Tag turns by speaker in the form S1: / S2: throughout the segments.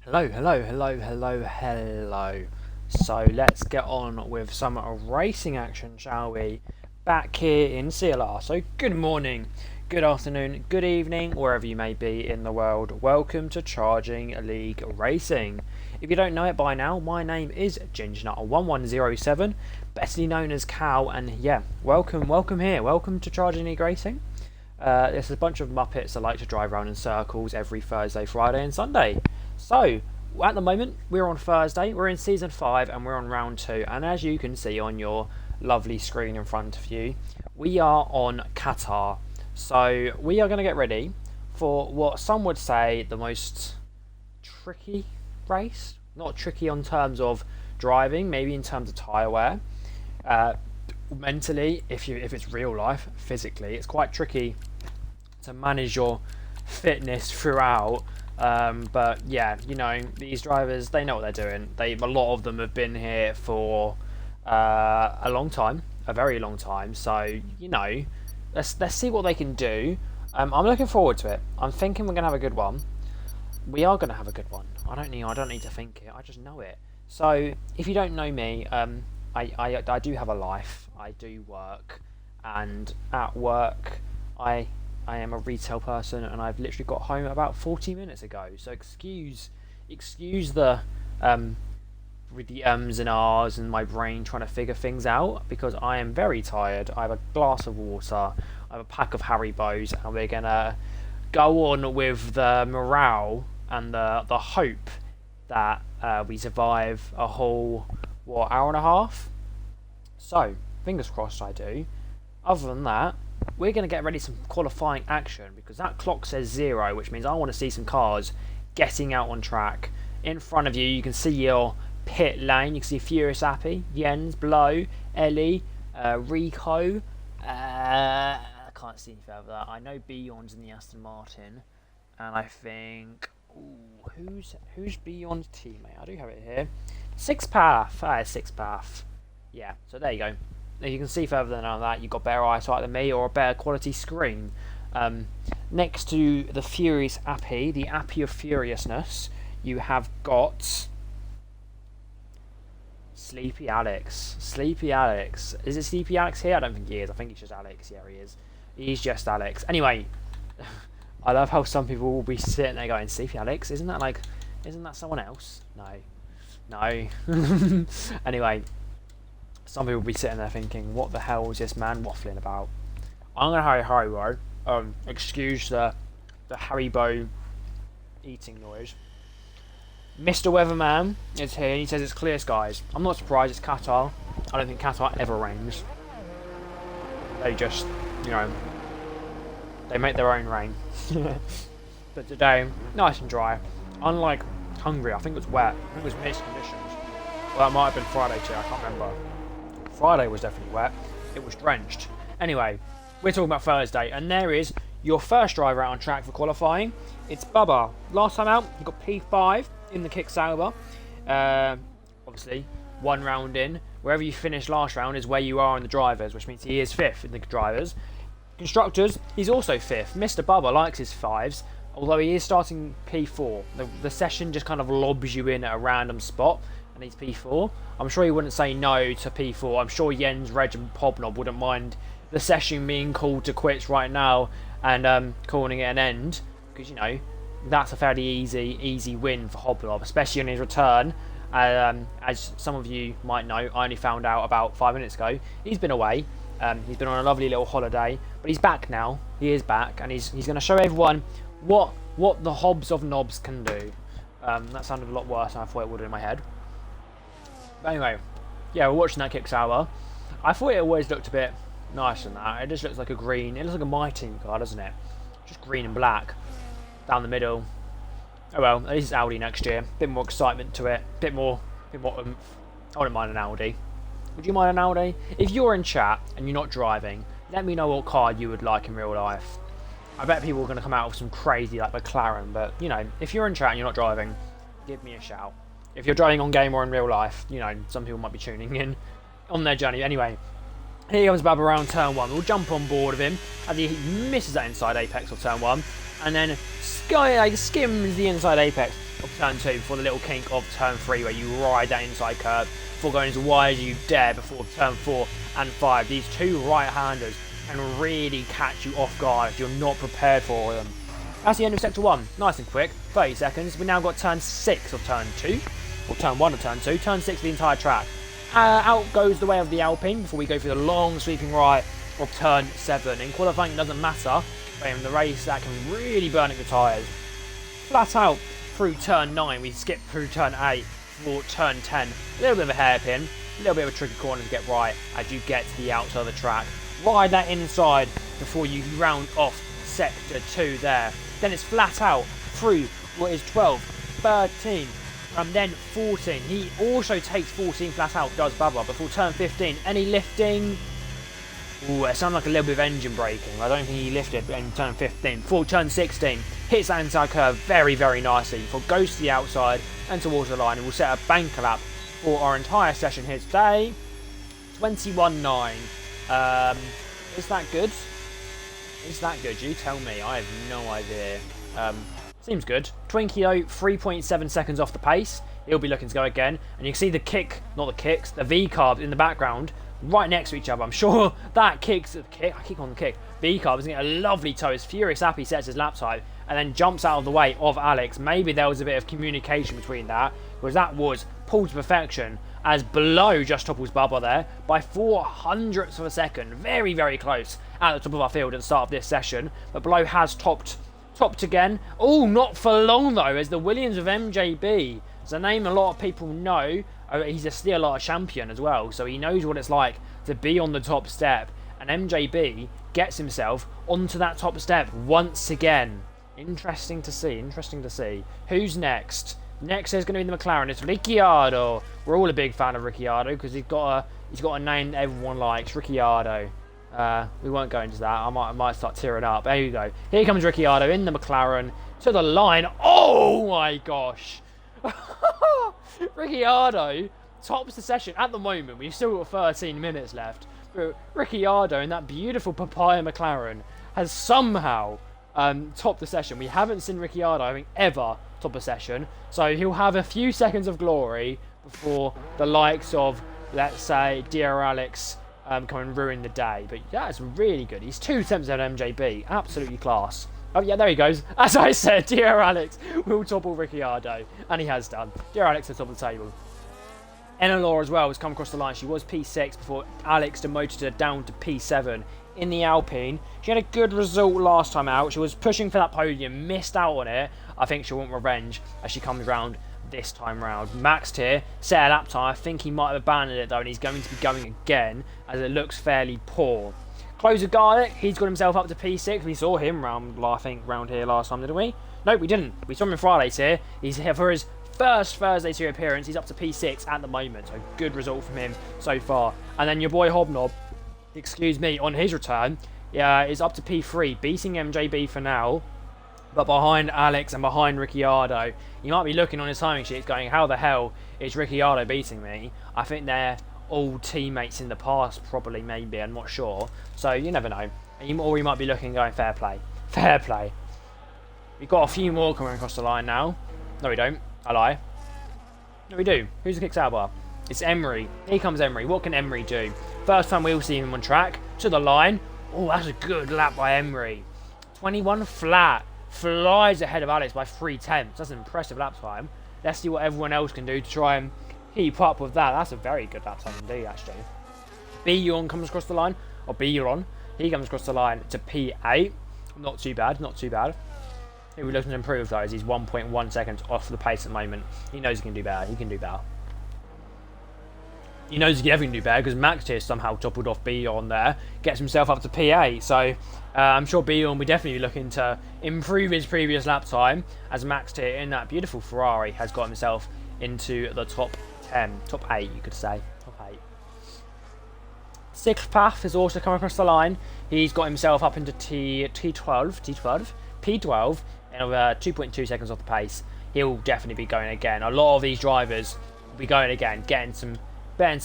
S1: Hello, hello, hello, hello, hello. So let's get on with some racing action, shall we? Back here in CLR. So good morning, good afternoon, good evening, wherever you may be in the world. Welcome to Charging League Racing. If you don't know it by now, my name is GingerNut1107, bestly known as Cal, and yeah, welcome here. Welcome to Charging League Racing. There's a bunch of Muppets that like to drive around in circles every Thursday, Friday, and Sunday. So, at the moment, we're on Thursday, we're in Season 5, and we're on Round 2, and as you can see on your lovely screen in front of you, we are on Qatar. So, we are going to get ready for what some would say the most tricky race. Not tricky on terms of driving, maybe in terms of tyre wear. Mentally, if it's real life, physically, it's quite tricky to manage your fitness throughout. But yeah, you know, these drivers, they know what they're doing. A lot of them have been here for a long time, a very long time. So you know, let's see what they can do. I'm looking forward to it. I'm thinking we're gonna have a good one. We are gonna have a good one. I don't need to think it. I just know it. So if you don't know me, I do have a life. I do work, and at work, I am a retail person, and I've literally got home about 40 minutes ago. So excuse the with the ums and ahs and my brain trying to figure things out, because I am very tired. I have a glass of water, I have a pack of Haribos, and we're gonna go on with the morale and the hope that we survive a whole hour and a half. So fingers crossed I do. Other than that, we're going to get ready some qualifying action, because that clock says 0, which means I want to see some cars getting out on track. In front of you, you can see your pit lane. You can see Furious Happy, Jens, Blow, Ellie, Rico. I can't see any further than that. I know Beyond's in the Aston Martin, and I think who's Beyond's teammate? I do have it here. Six Path. Six Path. Yeah. So there you go. You can see further than that, you've got better eyesight than me, or a better quality screen. Next to the Furious Appy, the Appy of Furiousness, you have got Sleepy Alex. Sleepy Alex. Is it Sleepy Alex here? I don't think he is. I think he's just Alex. Yeah, he is. He's just Alex. Anyway, I love how some people will be sitting there going, Sleepy Alex? Isn't that someone else? No. Anyway, some people will be sitting there thinking, what the hell is this man waffling about? I'm going to Haribo. Excuse the Haribo eating noise. Mr. Weatherman is here, and he says it's clear skies. I'm not surprised, it's Qatar. I don't think Qatar ever rains. They just, you know, they make their own rain. But today, nice and dry. Unlike Hungary, I think it was wet. I think it was mixed conditions. Well, that might have been Friday too, I can't remember. Friday was definitely wet. It was drenched. Anyway, we're talking about Thursday, and there is your first driver out on track for qualifying. It's Bubba. Last time out, he got P5 in the kick Sauber. Obviously, one round in. Wherever you finish last round is where you are in the drivers, which means he is 5th in the drivers. Constructors, he's also 5th. Mr. Bubba likes his 5s, although he is starting P4. The session just kind of lobs you in at a random spot, and he's P4. I'm sure he wouldn't say no to P4. I'm sure Jens, Reg and Pobnob wouldn't mind the session being called to quits right now and calling it an end, because, you know, that's a fairly easy win for Hobnob, especially on his return. As some of you might know, I only found out about 5 minutes ago. He's been away. He's been on a lovely little holiday, but he's back now. He is back, and he's going to show everyone what the Hobbs of Knobs can do. That sounded a lot worse than I thought it would in my head. But anyway, yeah, we're watching that kick Sauber. I thought it always looked a bit nicer than that. It just looks like a green. It looks like a My Team car, doesn't it? Just green and black down the middle. Oh well, at least it's Audi next year. Bit more excitement to it. Bit more oomph. I wouldn't mind an Audi. Would you mind an Audi? If you're in chat and you're not driving, let me know what car you would like in real life. I bet people are going to come out with some crazy like McLaren, but you know, if you're in chat and you're not driving, give me a shout. If you're driving on game or in real life, you know, some people might be tuning in on their journey. Anyway, here comes Bubba around turn 1. We'll jump on board of him as he misses that inside apex of turn 1. And then skims the inside apex. of turn 2 before the little kink of turn 3 where you ride that inside curve before going as wide as you dare before turn 4 and 5. These two right-handers can really catch you off guard if you're not prepared for them. That's the end of sector 1. Nice and quick, 30 seconds. We've now got turn 6 of turn 2, or turn 1 of turn 2, turn 6 of the entire track. Out goes the way of the Alpine before we go through the long sweeping right of turn 7. In qualifying it doesn't matter, but in the race that can really burn up the tyres. Flat out through turn 9, we skip through turn 8 for turn 10. A little bit of a hairpin, a little bit of a tricky corner to get right as you get to the outside of the track. Ride that inside before you round off sector 2 there. Then it's flat out through what is 12, 13, and then 14. He also takes 14 flat out, does Bubba, before turn 15. Any lifting? Ooh, it sounded like a little bit of engine braking. I don't think he lifted in turn 15. Before turn 16, hits that inside curve very, very nicely. Before goes to the outside and towards the line, and will set a banker lap for our entire session here today. 21.9. Is that good? Is that good? You tell me. I have no idea. Seems good. Twinkie though, 3.7 seconds off the pace. He'll be looking to go again. And you can see the kick, not the kicks, the V-carb in the background, right next to each other. I'm sure that kicks, I kick on the kick. V-carb is getting a lovely toe. He's furious happy, sets his lap time, and then jumps out of the way of Alex. Maybe there was a bit of communication between that, because that was pulled to perfection. As Below just topples Bubba there by 0.04 of a second. Very, very close at the top of our field at the start of this session. But Below has topped again. Oh, not for long though, as the Williams of MJB. It's a name a lot of people know. He's a CLR champion as well, so he knows what it's like to be on the top step. And MJB gets himself onto that top step once again. Interesting to see, interesting to see. Who's next? Next is going to be the McLaren. It's Ricciardo. We're all a big fan of Ricciardo because he's got a name that everyone likes. Ricciardo. We won't go into that. I might start tearing up. There you go. Here comes Ricciardo in the McLaren to the line. Oh my gosh! Ricciardo tops the session at the moment. We've still got 13 minutes left. But Ricciardo in that beautiful papaya McLaren has somehow topped the session. We haven't seen Ricciardo, I think, ever top a session. So he'll have a few seconds of glory before the likes of, let's say, dear Alex come and ruin the day. But that's really good. He's 2 attempts at MJB. Absolutely class. Oh yeah, there he goes. As I said, dear Alex will topple Ricciardo. And he has done. Dear Alex at the top of the table. Enelor as well has come across the line. She was P6 before Alex demoted her down to P7 in the Alpine. She had a good result last time out. She was pushing for that podium, missed out on it. I think she'll want revenge as she comes round this time round. Max here, set a lap time. I think he might have abandoned it though, and he's going to be going again as it looks fairly poor. Closer Garlic, he's got himself up to P6. We saw him round here last time, didn't we? No, we didn't. We saw him in Fridays here. He's here for his first Thursday Series appearance. He's up to P6 at the moment, so good result from him so far. And then your boy Hobnob, on his return, is up to P3, beating MJB for now, but behind Alex and behind Ricciardo. You might be looking on his timing sheets going, how the hell is Ricciardo beating me? I think they're all teammates in the past, probably, maybe, I'm not sure. So you never know. Or you might be looking going, fair play. Fair play. We've got a few more coming across the line now. No, we don't. I lie. No, we do. Who's the kicks out bar? It's Emery. Here comes Emery. What can Emery do? First time we'll see him on track. To the line. Oh, that's a good lap by Emery. 21 flat. Flies ahead of Alex by 3/10. That's an impressive lap time. Let's see what everyone else can do to try and keep up with that. That's a very good lap time indeed, actually. B-Yon comes across the line. Or B-Yon. He comes across the line to P8. Not too bad. Not too bad. Who we're looking to improve though is he's 1.1 seconds off the pace at the moment. He knows he can do better. He can do better. He knows he can definitely do better because Max here somehow toppled off Beyond there. Gets himself up to P8. So I'm sure Beyond will definitely be looking to improve his previous lap time as Max here in that beautiful Ferrari has got himself into the top 10. Top 8 you could say. Top 8. Sixth Path has also come across the line. He's got himself up into P12 and 2.2 seconds off the pace. He'll definitely be going again. A lot of these drivers will be going again, getting some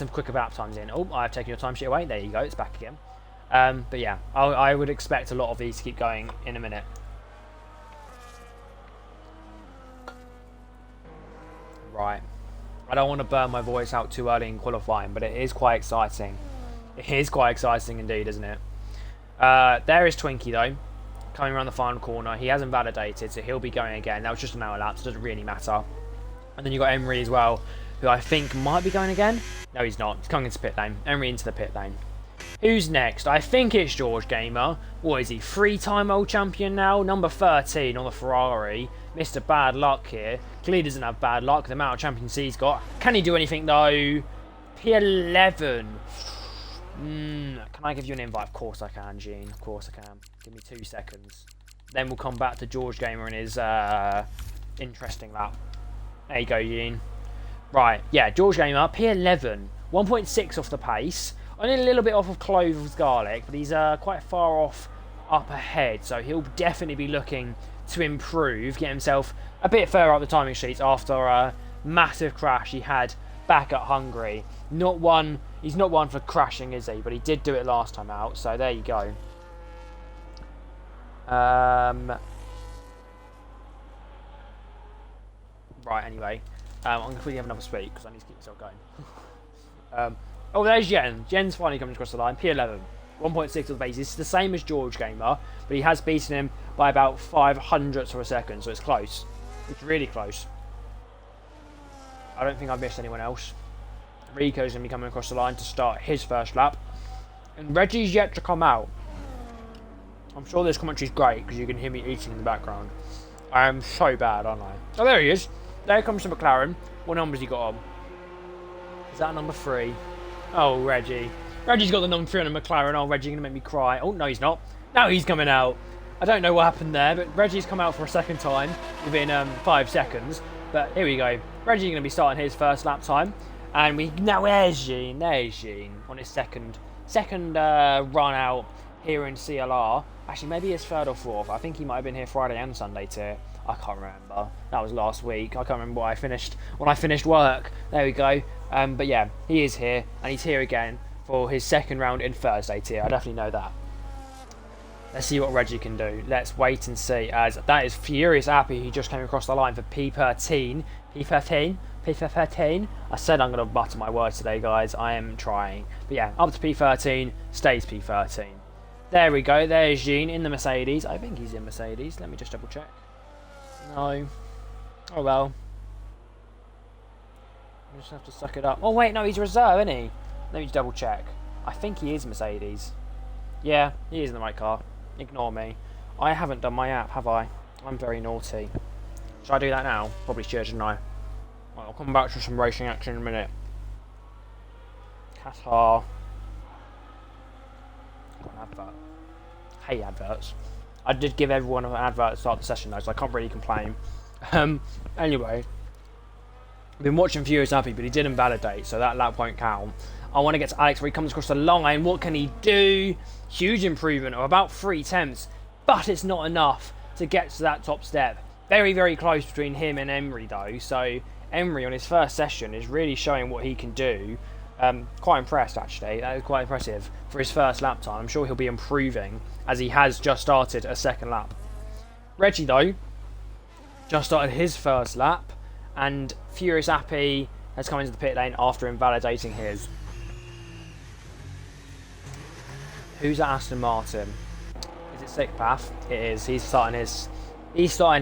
S1: quicker lap times in. Oh, I've taken your timesheet away. There you go, it's back again. But yeah, I would expect a lot of these to keep going in a minute. Right. I don't want to burn my voice out too early in qualifying, but it is quite exciting. It is quite exciting indeed, isn't it? There is Twinkie, though, coming around the final corner. He hasn't validated, so he'll be going again. That was just an hour lap, so it doesn't really matter. And then you've got Emery as well, who I think might be going again. No, he's not. He's coming into pit lane. Emery into the pit lane. Who's next? I think it's George Gamer. What is he? 3-time world champion now? Number 13 on the Ferrari. Mr. Bad Luck here. Clearly doesn't have bad luck. The amount of champions he's got. Can he do anything though? P11. Can I give you an invite? Of course I can, Gene. Of course I can. Give me 2 seconds. Then we'll come back to George Gamer and his interesting lap. There you go, Gene. Right, yeah, George Gamer, P11. 1.6 off the pace. Only a little bit off of Clover's Garlic, but he's quite far off up ahead, so he'll definitely be looking to improve, get himself a bit further up the timing sheets after a massive crash he had back at Hungary. He's not one for crashing, is he? But he did do it last time out, so there you go. Right, anyway, I'm going to quickly have another speak because I need to keep myself going. Oh, there's Jen. Jen's finally coming across the line. P11. 1.6 of the base. It's the same as George Gamer, but he has beaten him by about 500ths of a second, so it's close. It's really close. I don't think I've missed anyone else. Rico's going to be coming across the line to start his first lap. And Reggie's yet to come out. I'm sure this commentary's great because you can hear me eating in the background. I am so bad, aren't I? Oh, there he is. There comes the McLaren. What numbers he got on? Is that number 3? Oh, Reggie. Reggie's got the number 3 on a McLaren. Oh, Reggie's going to make me cry. Oh, no, he's not. Now he's coming out. I don't know what happened there, but Reggie's come out for a second time within 5 seconds. But here we go. Reggie's going to be starting his first lap time. And there's Jean. There's Jean on his second run out here in CLR. Actually, maybe his 3rd or 4th. I think he might have been here Friday and Sunday too. I can't remember. That was last week. I can't remember when I finished work. There we go. But yeah, he is here, and he's here again for his second round in Thursday tier. I definitely know that. Let's see what Reggie can do. Let's wait and see, as that is Furious Appy who just came across the line for P13. P13? P13? I said I'm going to butter my words today, guys. I am trying. But yeah, up to P13, stays P13. There we go. There's Jean in the Mercedes. I think he's in Mercedes. Let me just double check. No. Oh well. I just have to suck it up. Oh wait, no, he's reserve, isn't he? Let me just double check. I think he is Mercedes. Yeah, he is in the right car. Ignore me. I haven't done my app, have I? I'm very naughty. Should I do that now? Probably should, shouldn't I? Well, I'll come back to some racing action in a minute. Qatar. Got an advert. Hate adverts. I did give everyone an advert at the start of the session though, so I can't really complain. Anyway. I've been watching Furious Happy, but he didn't validate, so that lap won't count. I want to get to Alex where he comes across the line. What can he do? Huge improvement of about 3 tenths, but it's not enough to get to that top step. Very, very close between him and Emery though, so Emery on his first session is really showing what he can do. Quite impressed actually. That is quite impressive for his first lap time. I'm sure he'll be improving as he has just started a second lap. Reggie though just started his first lap, and Furious Appy has come into the pit lane after invalidating his. Who's at Aston Martin? Is it Sick Path? It is. He's starting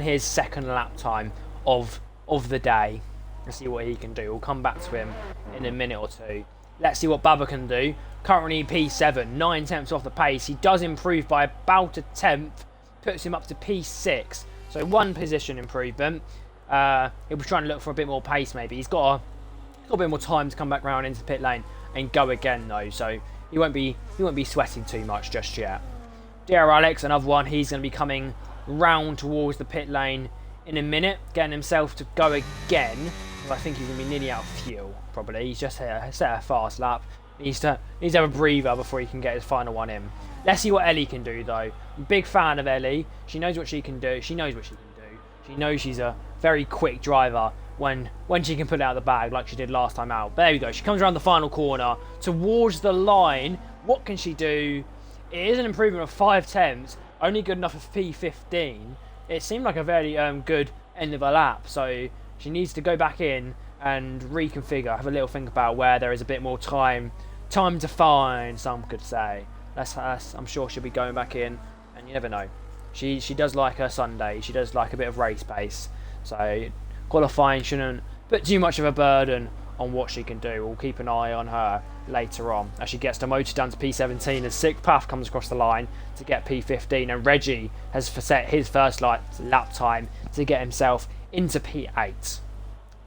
S1: his second lap time of the day. Let's see what he can do. We'll come back to him in a minute or two. Let's see what Baba can do. Currently P7, 9 tenths off the pace. He does improve by about a tenth, puts him up to P6. So 1 position improvement. He'll be trying to look for a bit more pace maybe. He's got a bit more time to come back round into the pit lane and go again though. So he won't be sweating too much just yet. Dear Alex, another one. He's going to be coming round towards the pit lane in a minute, getting himself to go again. I think he's going to be nearly out of fuel, probably. He's just set a fast lap. He needs to have a breather before he can get his final one in. Let's see what Ellie can do, though. I'm a big fan of Ellie. She knows what she can do. She knows what she can do. She knows she's a very quick driver when she can put it out of the bag like she did last time out. But there we go. She comes around the final corner towards the line. What can she do? It is an improvement of 5 tenths. Only good enough for P15. It seemed like a very good end of a lap. So she needs to go back in and reconfigure, have a little think about where there is a bit more time to find, some could say. I'm sure she'll be going back in, and you never know. She does like her Sunday, she does like a bit of race pace, so qualifying shouldn't put too much of a burden on what she can do. We'll keep an eye on her later on as she gets the motor down to P17 as Sick Path comes across the line to get P15, and Reggie has set his first lap time to get himself into P8.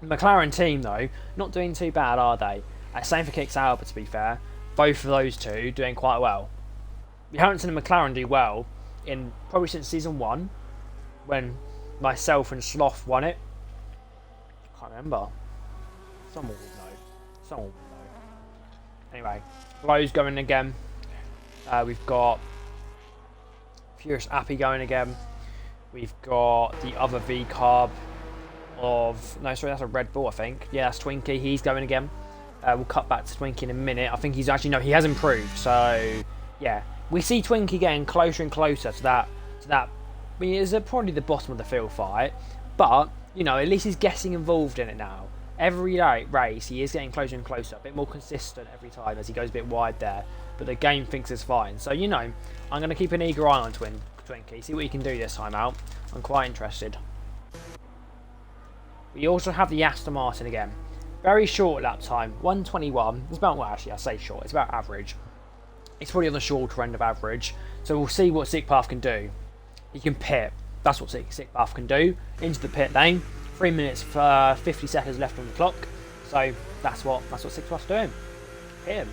S1: The McLaren team, though, not doing too bad, are they? Same for Kicks Albert, to be fair. Both of those two doing quite well. We haven't seen the McLaren do well in probably since season 1, when myself and Sloth won it. I can't remember. Someone will know. Anyway, Blow's going again. We've got Furious Appy going again. We've got the other V carb of... No, sorry, that's a Red Bull, I think. Yeah, that's Twinkie. He's going again. We'll cut back to Twinkie in a minute. I think he's actually... No, he has improved. So, yeah. We see Twinkie getting closer and closer to that... I mean, it's probably the bottom of the field fight. But, you know, at least he's getting involved in it now. Every race, he is getting closer and closer. A bit more consistent every time as he goes a bit wide there. But the game thinks it's fine. So, you know, I'm going to keep an eager eye on Twinkie. See what he can do this time out. I'm quite interested. We also have the Aston Martin again. Very short lap time. 1:21. It's about, well, actually, I say short. It's about average. It's probably on the shorter end of average. So we'll see what Sick Path can do. He can pit. That's what Sick Path can do. Into the pit lane. 3 minutes for 50 seconds left on the clock. So that's what Sick Path's doing. Hit him.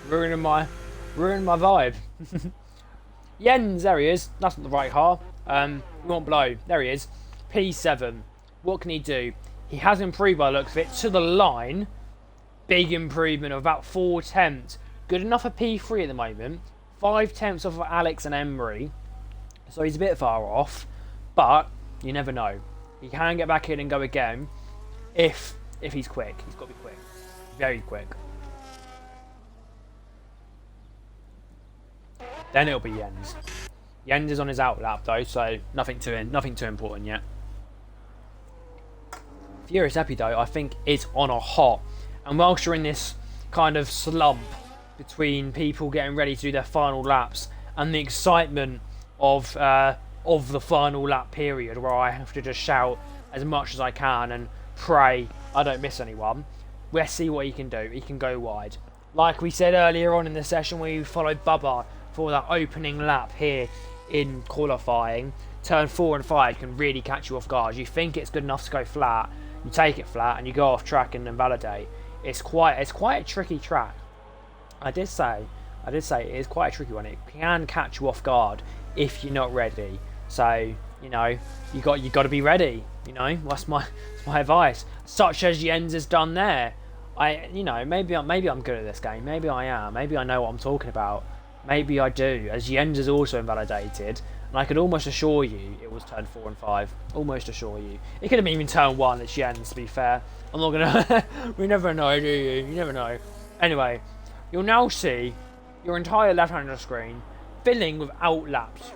S1: Ruining my vibe. Jens, there he is. That's not the right car. We want Blow. There he is. P7. What can he do? He has improved by the looks of it to the line. Big improvement of about 4 tenths. Good enough for P3 at the moment. 5 tenths off of Alex and Emery. So he's a bit far off. But you never know. He can get back in and go again if he's quick. He's got to be quick. Very quick. Then it'll be Jens. Jens is on his out lap though, so nothing too important yet. Furious Epi though, I think is on a hot. And whilst you're in this kind of slump between people getting ready to do their final laps and the excitement of the final lap period, where I have to just shout as much as I can and pray I don't miss anyone, let's see what he can do. He can go wide. Like we said earlier on in the session, we followed Bubba for that opening lap here in qualifying. Turn 4 and 5 can really catch you off guard. You think it's good enough to go flat, you take it flat and you go off track and invalidate. It's quite a tricky track. I did say it is quite a tricky one. It can catch you off guard if you're not ready. So, you know, you got to be ready. You know, that's my advice. Such as Jens has done there. Maybe I'm good at this game. Maybe I am. Maybe I know what I'm talking about. Maybe I do. As Jens is also invalidated, and I could almost assure you it was turn 4 and 5. Almost assure you. It could have been even turn 1. It's Jens, to be fair. I'm not gonna. We never know, do you? You never know. Anyway, you'll now see your entire left-hand of the screen filling with outlaps.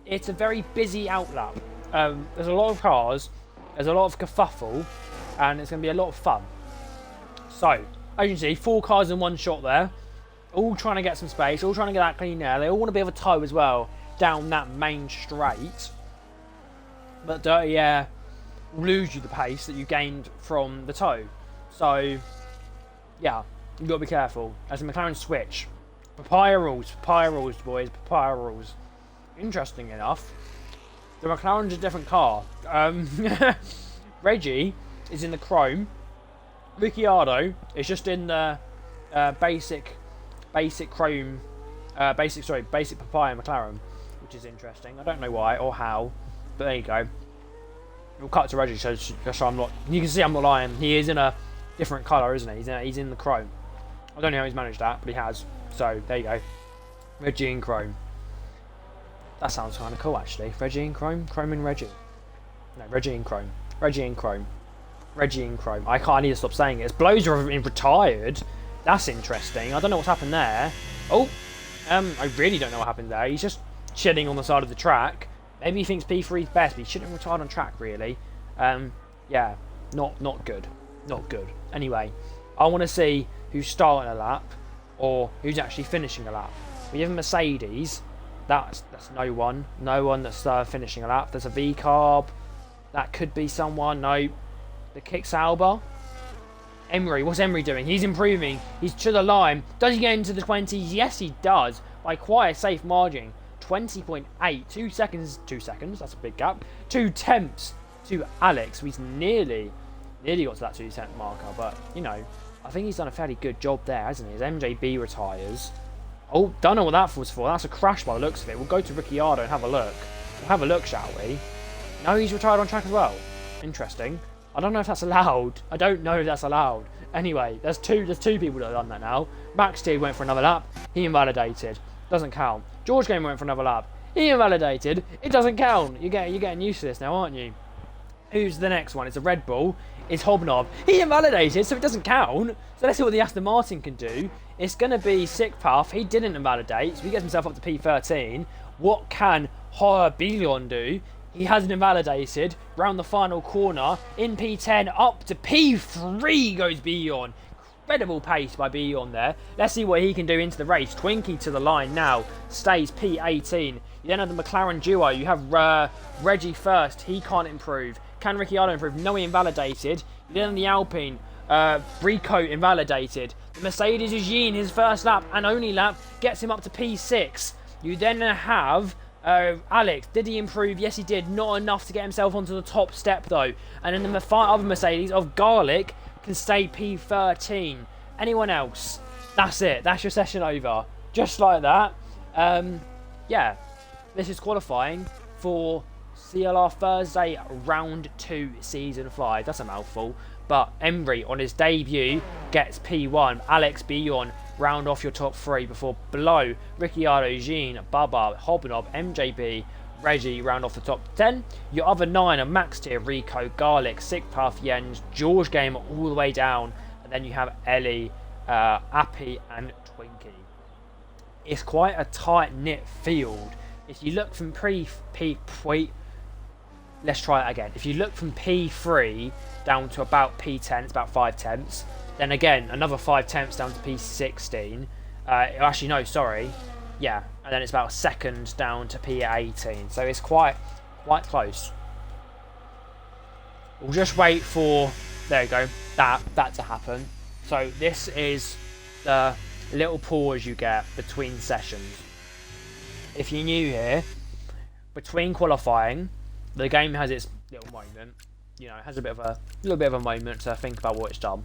S1: It's a very busy outlap. There's a lot of cars, there's a lot of kerfuffle, and it's going to be a lot of fun. So, as you can see, 4 cars in one shot there, all trying to get some space, all trying to get that clean air. They all want a bit of a tow as well down that main straight. But dirty air will lose you the pace that you gained from the tow. So, yeah, you've got to be careful. As a McLaren switch, papaya rules, boys, papaya rules. Interesting enough, the McLaren's a different car. Reggie is in the chrome. Ricciardo is just in the basic chrome, basic papaya McLaren, which is interesting. I don't know why or how, but there you go. We'll cut to Reggie, so I'm not. You can see I'm not lying. He is in a different colour, isn't he? He's in the chrome. I don't know how he's managed that, but he has. So there you go. Reggie in chrome. That sounds kind of cool, actually. Reggie in chrome, chrome and Reggie. No, Reggie in chrome, Reggie in chrome, Reggie in chrome. I need to stop saying it. His blows are retired. That's interesting. I don't know what's happened there. Oh, I really don't know what happened there. He's just chilling on the side of the track. Maybe he thinks P3 is best, but he shouldn't have retired on track, really. Yeah, not good. not good. Anyway, I want to see who's starting a lap or who's actually finishing a lap. We have a Mercedes. That's no one. No one that's finishing a lap. There's a V-carb. That could be someone. No. The Kick Sauber. Emery. What's Emery doing? He's improving. He's to the line. Does he get into the 20s? Yes, he does. By quite a safe margin. 20.8. 2 seconds. 2 seconds. That's a big gap. 2 tenths to Alex. He's nearly got to that 2 cent marker. But, you know, I think he's done a fairly good job there, hasn't he? As MJB retires. Oh, don't know what that was for. That's a crash by the looks of it. We'll go to Ricciardo and have a look. We'll have a look, shall we? No, he's retired on track as well. Interesting. I don't know if that's allowed. I don't know if that's allowed. Anyway, there's two people that have done that now. Max Steed went for another lap. He invalidated. Doesn't count. George Gamer went for another lap. He invalidated. It doesn't count. You're getting used to this now, aren't you? Who's the next one? It's a Red Bull. It's Hobnob. He invalidated, so it doesn't count. So let's see what the Aston Martin can do. It's going to be Sickpuff. He didn't invalidate, so he gets himself up to P13. What can Billon do? He hasn't invalidated. Round the final corner. In P10, up to P3 goes Billon. Incredible pace by Billon there. Let's see what he can do into the race. Twinkie to the line now. Stays P18. You then have the McLaren duo. You have Reggie first. He can't improve. Can Ricciardo improve? No, he invalidated. You then have the Alpine. Brico invalidated. The Mercedes Eugene, his first lap and only lap, gets him up to P6. You then have Alex. Did he improve? Yes, he did. Not enough to get himself onto the top step, though. And then the other Mercedes of Garlic can stay P13. Anyone else? That's it. That's your session over. Just like that. Yeah. This is qualifying for CLR Thursday Round 2 Season 5. That's a mouthful. But Emery, on his debut, gets P1. Alex Billon round off your top 3 before below Ricciardo, Jean, Bubba, Hobnob, MJB, Reggie round off the top 10. Your other 9 are Max Tier, Rico, Garlic, Sickpuff, Jens, George Gamer all the way down. And then you have Ellie, Appy and Twinkie. It's quite a tight-knit field. If you look from let's try it again. If you look from P3 down to about P10, it's about 5 tenths. Then again, another 5 tenths down to P16. Actually, no, sorry. Yeah, and then it's about a second down to P18. So it's quite close. We'll just wait for, there you go, that to happen. So this is the little pause you get between sessions. If you're new here, between qualifying, the game has its little moment. You know, it has a little bit of a moment to think about what it's done.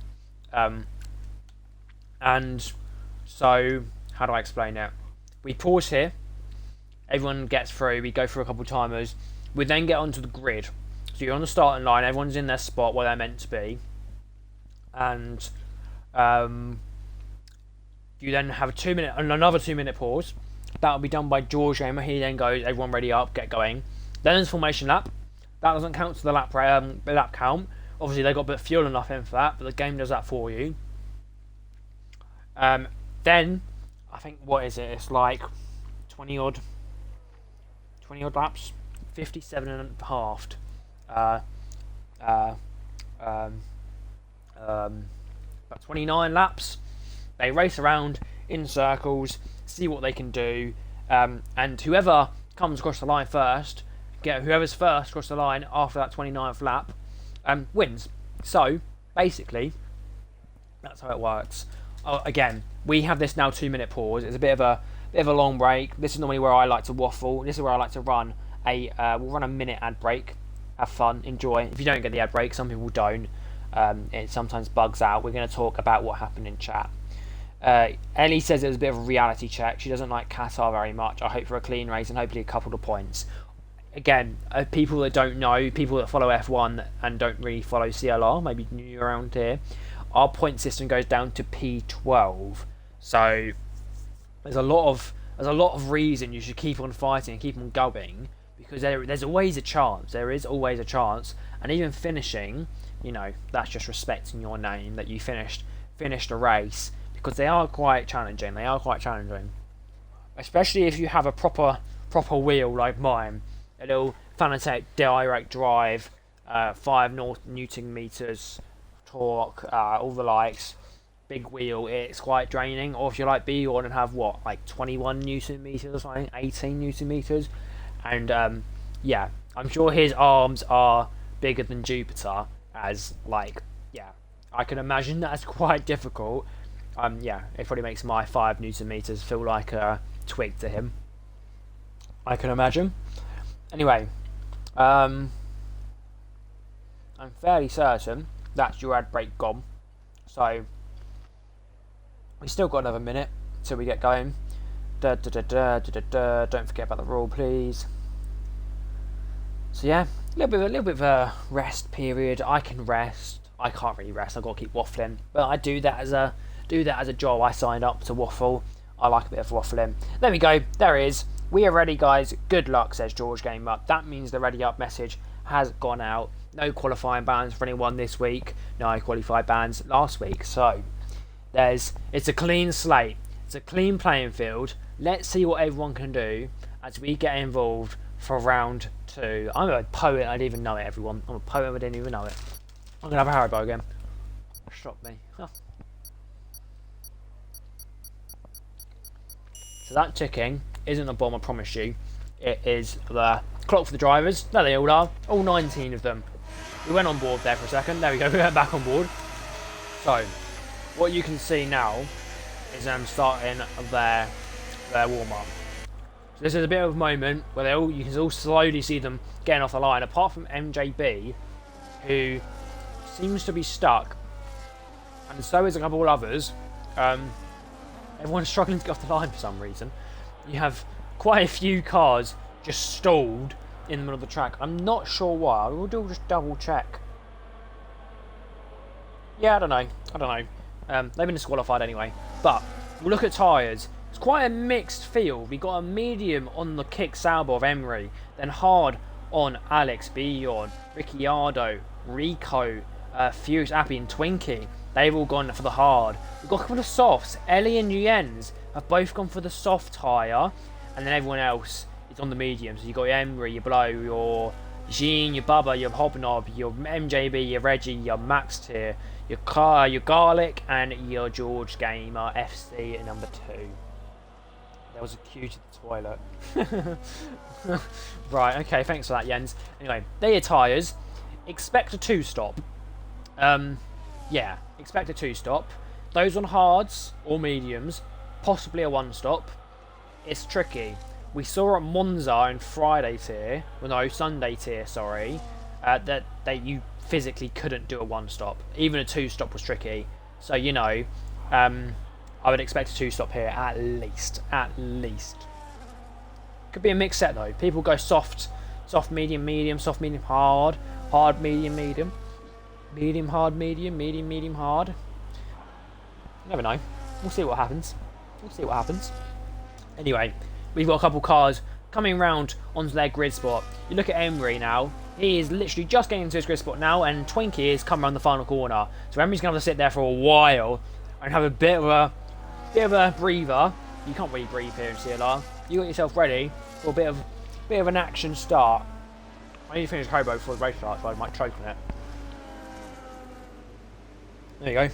S1: And so, how do I explain it? We pause here. Everyone gets through. We go through a couple of timers. We then get onto the grid. So you're on the starting line. Everyone's in their spot where they're meant to be. And you then have another 2 minute pause. That will be done by George Gamer. He then goes, everyone ready up, get going. Then there's formation lap. That doesn't count to the lap count. Obviously, they got a bit of fuel enough in for that, but the game does that for you. Then, I think, what is it? It's like 20 odd laps. 57 and a half. About 29 laps. They race around in circles, see what they can do, and whoever comes across the line first, whoever's first across the line after that 29th lap, wins. So basically, that's how it works. Again, we have this now 2 minute pause. It's a bit of a long break. This is normally where I like to waffle. This is where I like to run we'll run a minute ad break. Have fun, enjoy. If you don't get the ad break, some people don't. It sometimes bugs out. We're going to talk about what happened in chat. Ellie says it was a bit of a reality check. She doesn't like Qatar very much. I hope for a clean race and hopefully a couple of points. Again, people that don't know, people that follow F1 and don't really follow CLR, maybe new around here, our point system goes down to P12. So there's a lot of reason you should keep on fighting and keep on going, because there's always a chance. There is always a chance, and even finishing, you know, that's just respecting your name that you finished a race, because they are quite challenging. They are quite challenging, especially if you have a proper wheel like mine, a little Fanatec direct drive, 5 Newton meters, torque, all the likes, big wheel, it's quite draining. Or if you like Bjorn and have what, like 21 Newton meters or something, 18 Newton meters, and yeah, I'm sure his arms are bigger than Jupiter. As like, yeah, I can imagine that's quite difficult. Yeah, it probably makes my 5 Newton meters feel like a twig to him, I can imagine. Anyway, I'm fairly certain that's your ad break gone. So we still got another minute till we get going. Don't forget about the rule, please. So yeah, a little bit of a rest period. I can rest. I can't really rest. I've got to keep waffling, but I do that as a job. I signed up to waffle. I like a bit of waffling. There we go. There it is. We are ready, guys. Good luck, says George Game Up. That means the ready up message has gone out. No qualifying bans for anyone this week. No qualified bans last week. So it's a clean slate. It's a clean playing field. Let's see what everyone can do as we get involved for round 2. I'm a poet. I didn't even know it, everyone. I'm a poet. I didn't even know it. I'm gonna have a Haribo again. Stop me. Huh. So that ticking isn't a bomb, I promise you. It is the clock for the drivers. There they all are. All 19 of them. We went on board there for a second. There we go. We went back on board. So, what you can see now is them starting their warm-up. So this is a bit of a moment where you can all slowly see them getting off the line, apart from MJB, who seems to be stuck. And so is a couple of others. Everyone's struggling to get off the line for some reason. You have quite a few cars just stalled in the middle of the track. I'm not sure why. We'll just double check. Yeah, I don't know. They've been disqualified anyway. But we'll look at tyres. It's quite a mixed field. We got a medium on the kick Sauber of Emery, then hard on Alex, Bjorn, Ricciardo, Rico, Furious Appy and Twinkie. They've all gone for the hard. We've got a couple of softs. Ellie and Jens have both gone for the soft tyre, and then everyone else is on the medium. So you've got your Emery, your Blow, your Jean, your Bubba, your Hobnob, your MJB, your Reggie, your Max Tier, your Garlic, and your George Gamer FC at number 2. There was a queue to the toilet. Right, okay, thanks for that, Jens. Anyway, they're your tyres. Expect a 2-stop. Yeah, expect a 2-stop. Those on hards or mediums, possibly a 1-stop. It's tricky. We saw at Monza in Friday tier, well no, Sunday tier, sorry, that you physically couldn't do a 1-stop. Even a 2-stop was tricky. So, you know, I would expect a 2-stop here at least. At least. Could be a mixed set though. People go soft, medium, medium, soft, medium, hard, hard, medium, medium, medium, hard, medium, medium, medium, hard. You never know. We'll see what happens. Anyway, we've got a couple cars coming round onto their grid spot. You look at Emery now. He is literally just getting into his grid spot now, and Twinkie is coming around the final corner. So Emery's going to have to sit there for a while and have a bit of a breather. You can't really breathe here in CLR. You got yourself ready for a bit of an action start. I need to finish Hobo before the race starts, so I might choke on it. There you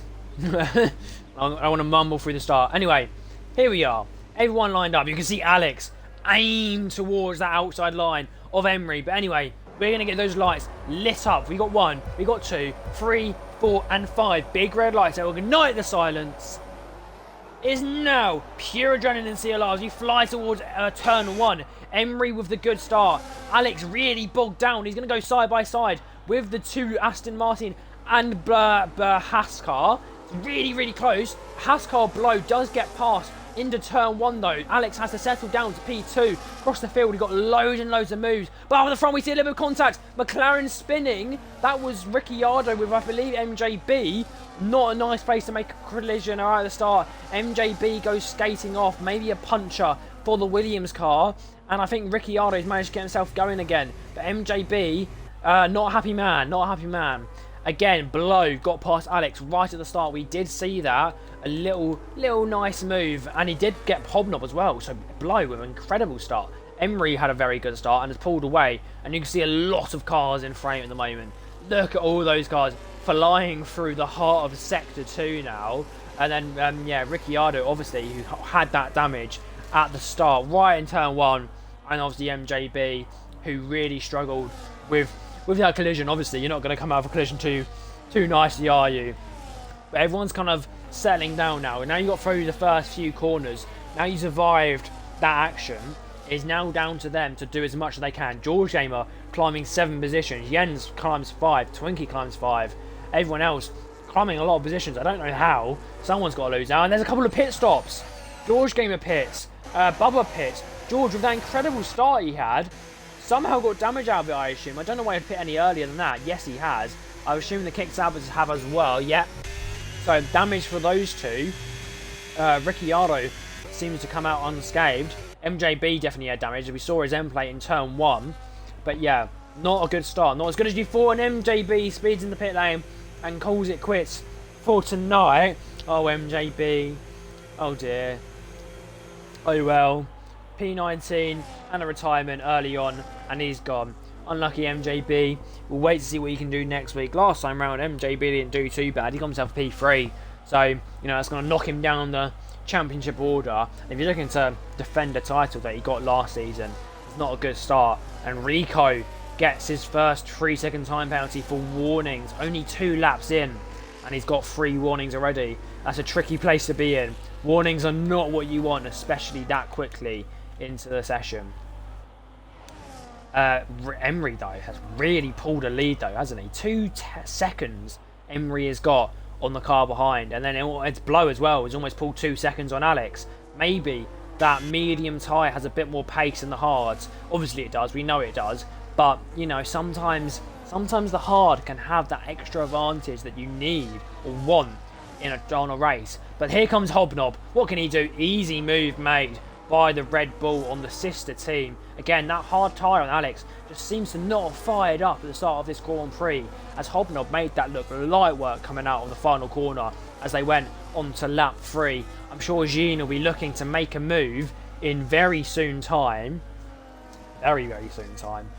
S1: go. I want to mumble through the start. Anyway, here we are. Everyone lined up. You can see Alex aim towards that outside line of Emery. But anyway, we're going to get those lights lit up. We got 1, we got 2, 3, 4, and 5 big red lights that will ignite the silence. Is now pure adrenaline in CLR as we fly towards turn 1. Emery with the good start. Alex really bogged down. He's going to go side by side with the 2 Aston Martin and Haskar. Really, really close. Haskar Blow does get past into turn 1 though. Alex has to settle down to P2. Across the field, we've got loads and loads of moves. But over the front, we see a little bit of contact. McLaren spinning. That was Ricciardo with, I believe, MJB. Not a nice place to make a collision right at the start. MJB goes skating off. Maybe a puncher for the Williams car. And I think Ricciardo's managed to get himself going again. But MJB, not a happy man. Not a happy man. Again, Blow got past Alex right at the start. We did see that. A little nice move. And he did get Hobnob as well. So Blow with an incredible start. Emery had a very good start and has pulled away. And you can see a lot of cars in frame at the moment. Look at all those cars. flying through the heart of Sector 2 now. And then, yeah, Ricciardo, obviously, who had that damage at the start, right in turn 1. And obviously MJB, who really struggled with that collision. Obviously, you're not going to come out of a collision too nicely, are you? But everyone's kind of settling down now. And now you got through the first few corners. Now you survived that action. It's now down to them to do as much as they can. George Gamer climbing 7 positions. Jens climbs 5. Twinkie climbs 5. Everyone else climbing a lot of positions. I don't know how. Someone's got to lose now. And there's a couple of pit stops. George Gamer pits. Bubba pits. George, with that incredible start he had, somehow got damage out of it, I assume. I don't know why he'd pit any earlier than that. Yes, he has. I assume the kick sabbers have as well. Yep. So damage for those two. Ricciardo seems to come out unscathed. MJB definitely had damage. We saw his end plate in turn 1. But yeah, not a good start. Not as good as you thought. And MJB speeds in the pit lane and calls it quits for tonight. Oh, MJB. Oh dear. Oh well. P19 and a retirement early on, and he's gone. Unlucky MJB. We'll wait to see what he can do next week. Last time round, MJB didn't do too bad. He got himself a P3. So, you know, that's going to knock him down the championship order. If you're looking to defend the title that he got last season, it's not a good start. And Rico gets his first 3-second time penalty for warnings. Only 2 laps in, and he's got 3 warnings already. That's a tricky place to be in. Warnings are not what you want, especially that quickly into the session. Emery, though, has really pulled a lead, though, hasn't he? 2 seconds Emery has got on the car behind. And then it's Blow as well. He's almost pulled 2 seconds on Alex. Maybe that medium tyre has a bit more pace than the hards. Obviously it does. We know it does. But, you know, sometimes the hard can have that extra advantage that you need or want on a race. But here comes Hobnob. What can he do? Easy move made by the Red Bull on the sister team. Again, that hard tyre on Alex just seems to not have fired up at the start of this Grand Prix, as Hobnob made that look light work coming out of the final corner as they went on to lap 3. I'm sure Jean will be looking to make a move in very soon time. Very, very soon time.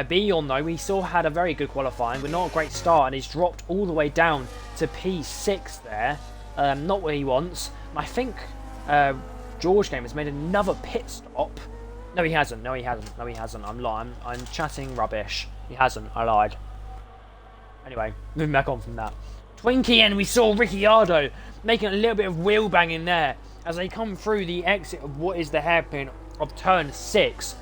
S1: Beyond, though, we still had a very good qualifying, but not a great start, and he's dropped all the way down to P6 there. Not what he wants. I think George Game has made another pit stop. No, he hasn't. No, he hasn't. No, he hasn't. I'm lying. I'm chatting rubbish. He hasn't. I lied. Anyway, moving back on from that. Twinkie, and we saw Ricciardo making a little bit of wheel banging there as they come through the exit of what is the hairpin of turn 6.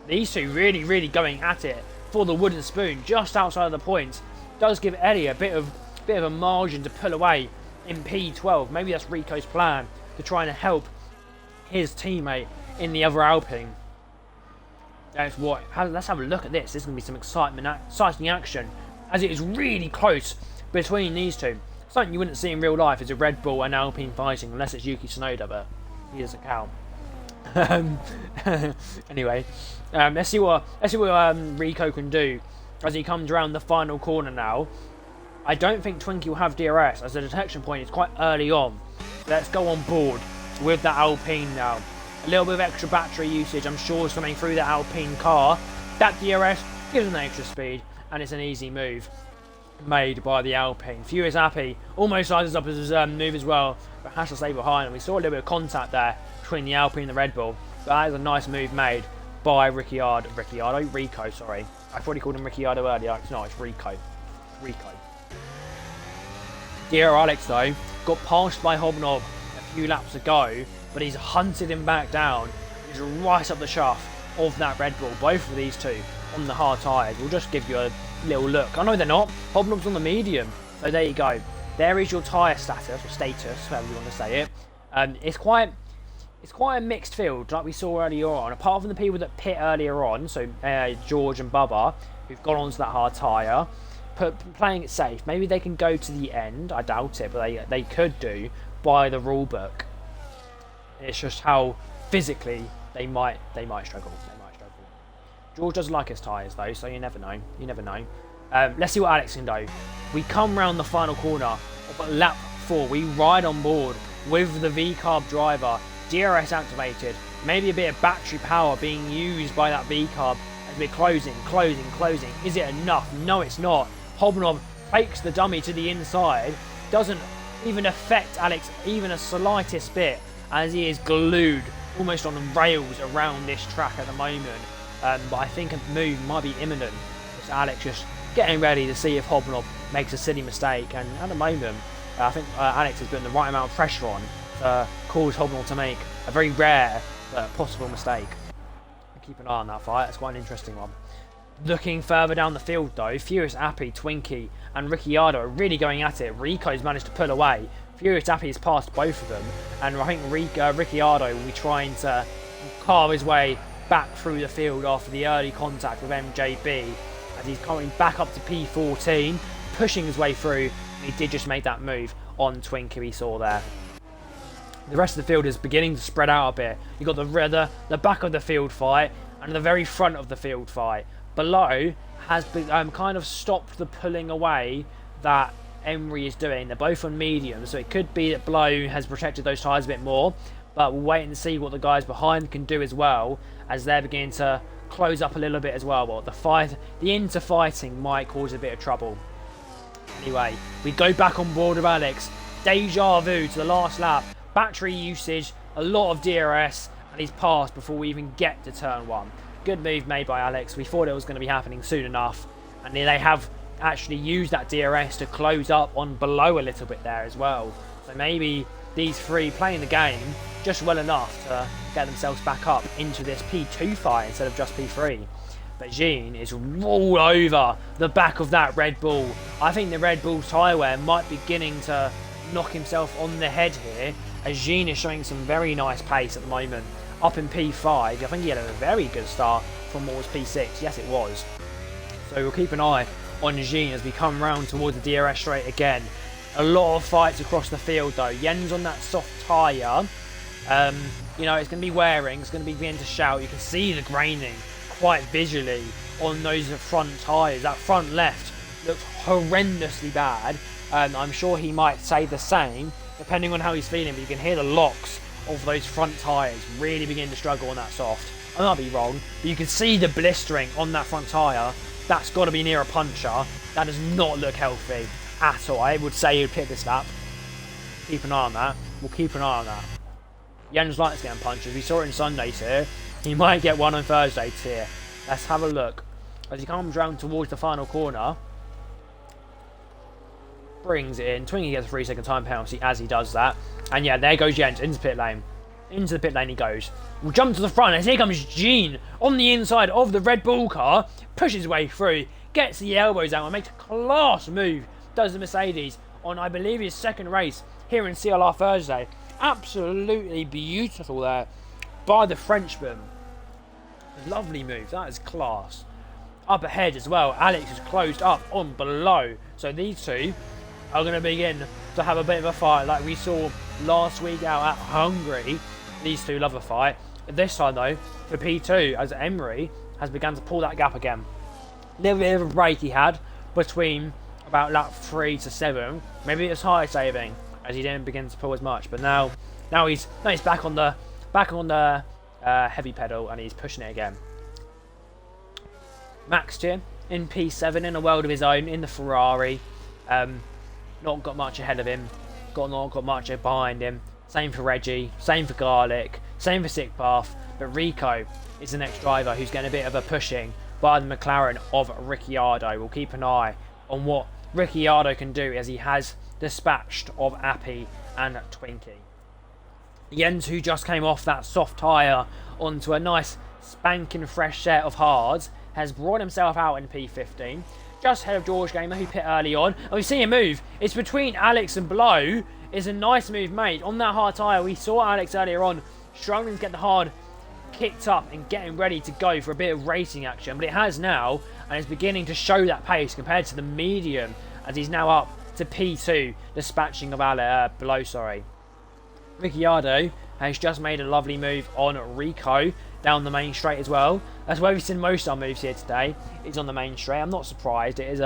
S1: These two really, really going at it for the wooden spoon just outside of the points. Does give Eddie a bit of a margin to pull away in P12. Maybe that's Rico's plan to try and help his teammate in the other Alpine. Let's have a look at this. This is going to be some exciting action, as it is really close between these two. Something you wouldn't see in real life is a Red Bull and Alpine fighting, unless it's Yuki Tsunoda, but he doesn't count. Anyway, let's see what Rico can do as he comes around the final corner now. I don't think Twinkie will have DRS, as the detection point is quite early on. Let's go on board with the Alpine now. A little bit of extra battery usage, I'm sure, is coming through the Alpine car. That DRS gives them extra speed, and it's an easy move made by the Alpine. Few is happy, almost sizes up his move as well, but has to stay behind, and we saw a little bit of contact there between the Alpine and the Red Bull. But that is a nice move made by Rico, sorry. I thought he called him Ricciardo earlier. It's not, it's Rico. Dear Alex, though, got passed by Hobnob a few laps ago, but he's hunted him back down. He's right up the shaft of that Red Bull. Both of these two on the hard tyres. We'll just give you a little look. I know they're not. Hobnob's on the medium. So there you go. There is your tyre status, or status, however you want to say it. It's quite a mixed field, like we saw earlier on. Apart from the people that pit earlier on, so George and Bubba, who've gone onto that hard tyre, playing it safe. Maybe they can go to the end. I doubt it, but they could do by the rule book. It's just how physically they might struggle. George doesn't like his tyres though, so you never know. Let's see what Alex can do. We come round the final corner, but lap 4, we ride on board with the V-carb driver. DRS activated. Maybe a bit of battery power being used by that V-carb as we're closing. Is it enough? No, it's not. Hobnob fakes the dummy to the inside, doesn't even affect Alex even a slightest bit, as he is glued almost on rails around this track at the moment. But I think a move might be imminent. It's Alex just getting ready to see if Hobnob makes a silly mistake, and at the moment I think Alex has put the right amount of pressure on to cause Hobnob to make a very rare but possible mistake. Keep an eye on that fight, it's quite an interesting one. Looking further down the field though, Furious Appy, Twinkie and Ricciardo are really going at it. Rico's managed to pull away. Furious Appy has passed both of them, and I think Ricciardo will be trying to carve his way back through the field after the early contact with MJB, as he's currently back up to P14, pushing his way through, and he did just make that move on Twinkie we saw there. The rest of the field is beginning to spread out a bit. You've got the back of the field fight and the very front of the field fight. Below has been, kind of stopped the pulling away that Emery is doing. They're both on medium, so it could be that below has protected those tyres a bit more, but we'll wait and see what the guys behind can do as well, as they're beginning to close up a little bit as well. But the inter-fighting might cause a bit of trouble. Anyway, we go back on board with Alex. Deja vu to the last lap. Battery usage, a lot of DRS, and he's passed before we even get to turn 1. Good move made by Alex. We thought it was going to be happening soon enough, and they have actually used that DRS to close up on below a little bit there as well. So maybe these three playing the game just well enough to get themselves back up into this P2 fight instead of just P3. But Jean is all over the back of that Red Bull. I think the Red Bull tyre wear might be beginning to knock himself on the head here, as Jean is showing some very nice pace at the moment. Up in P5, I think he had a very good start from what was P6. Yes, it was. So we'll keep an eye on Jean as we come round towards the DRS straight again. A lot of fights across the field though. Jens on that soft tyre. You know, it's going to be wearing. It's going to be beginning to shout. You can see the graining quite visually on those front tyres. That front left looks horrendously bad. I'm sure he might say the same, depending on how he's feeling, but you can hear the locks of those front tyres really begin to struggle on that soft. I might be wrong, but you can see the blistering on that front tyre. That's got to be near a puncture. That does not look healthy at all. I would say he'd pick this lap. Keep an eye on that. We'll keep an eye on that. Jens likes getting punches. We saw it in Sundays here. He might get one on Thursdays here. Let's have a look. As he comes round towards the final corner, brings it in. Twinkie gets a 3-second time penalty as he does that. And yeah, there goes Jens into pit lane. Into the pit lane he goes. We'll jump to the front as here comes Jean on the inside of the Red Bull car. Pushes his way through. Gets the elbows out and makes a class move. Does the Mercedes on, I believe, his second race here in CLR Thursday. Absolutely beautiful there by the Frenchman. Lovely move. That is class. Up ahead as well, Alex is closed up on below. So these two are going to begin to have a bit of a fight like we saw last week out at Hungary. These two love a fight. This time though, for P2, as Emery has begun to pull that gap again. Little bit of a break he had between about lap 3 to 7. Maybe it's high saving as he didn't begin to pull as much. But now he's back on the heavy pedal and he's pushing it again. Max here in P7 in a world of his own in the Ferrari. Not got much ahead of him. Not got much behind him. Same for Reggie. Same for Garlic. Same for Sick Path. But Rico is the next driver who's getting a bit of a pushing by the McLaren of Ricciardo. We'll keep an eye on what Ricciardo can do as he has dispatched of Appy and Twinkie. Jens, who just came off that soft tyre onto a nice spanking fresh set of hards, has brought himself out in P15. Just ahead of George Gamer, who pit early on. And we see a move. It's between Alex and Blow. It's a nice move made on that hard tyre. We saw Alex earlier on struggling to get the hard kicked up and getting ready to go for a bit of racing action. But it has now, and is beginning to show that pace compared to the medium, as he's now up to P2, dispatching of Blow, sorry. Ricciardo has just made a lovely move on Rico down the main straight as well. That's where we've seen most of our moves here today. It's on the main straight. I'm not surprised. It is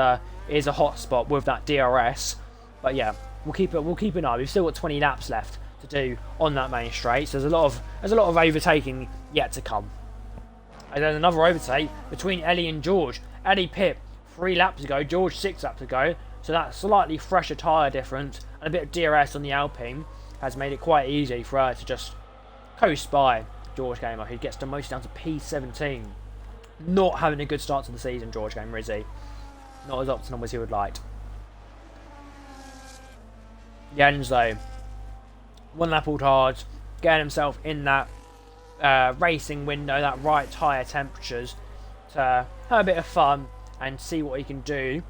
S1: a hot spot with that DRS. But yeah, we'll keep an eye. We've still got 20 laps left to do on that main straight. So there's a lot of overtaking yet to come. And then another overtake between Ellie and George. Ellie pit 3 laps ago. George 6 laps ago. So that slightly fresher tyre difference and a bit of DRS on the Alpine has made it quite easy for her to just coast by George Gamer, who gets demoted down to P17. Not having a good start to the season, George Gamer, is he? Not as optimum as he would like. Jens, though, one lap all hard, getting himself in that racing window, that right tyre temperatures, to have a bit of fun and see what he can do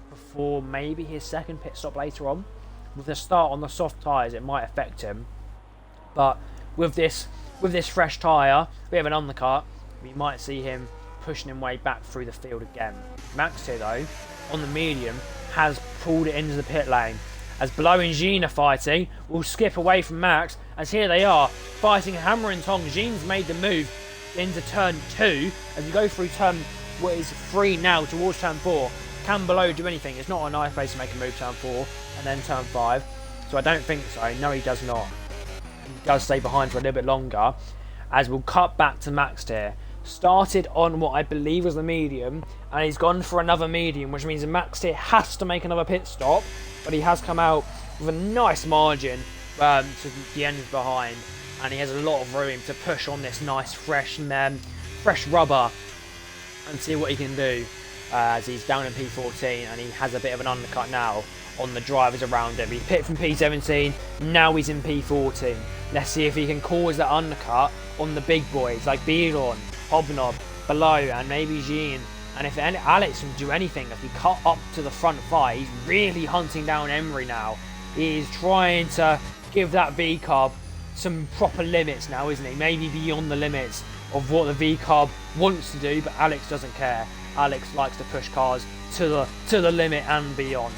S1: before maybe his second pit stop later on. With the start on the soft tyres, it might affect him, but with this fresh tyre, we have an undercut, we might see him pushing him way back through the field again. Max here, though, on the medium, has pulled it into the pit lane. As Below and Jean are fighting, we'll skip away from Max, as here they are, fighting hammer and tongs. Jean's made the move into turn 2, as we go through turn, what is 3 now, towards turn 4. Can Below do anything? It's not a nice place to make a move, turn 4, and then turn 5. So I don't think so. No, he does not. He does stay behind for a little bit longer, as we'll cut back to Max here. Started on what I believe was the medium, and he's gone for another medium, which means Max here has to make another pit stop, but he has come out with a nice margin to the end behind, and he has a lot of room to push on this nice fresh rubber and see what he can do, as he's down in P14 and he has a bit of an undercut now on the drivers around him. He picked from P17, now he's in P14. Let's see if he can cause that undercut on the big boys like Bidon, Hobnob, Below, and maybe Jean. And if Alex can do anything, if he cut up to the front 5, he's really hunting down Emery now. He's trying to give that V-carb some proper limits now, isn't he? Maybe beyond the limits of what the V-carb wants to do, but Alex doesn't care. Alex likes to push cars to the limit and beyond.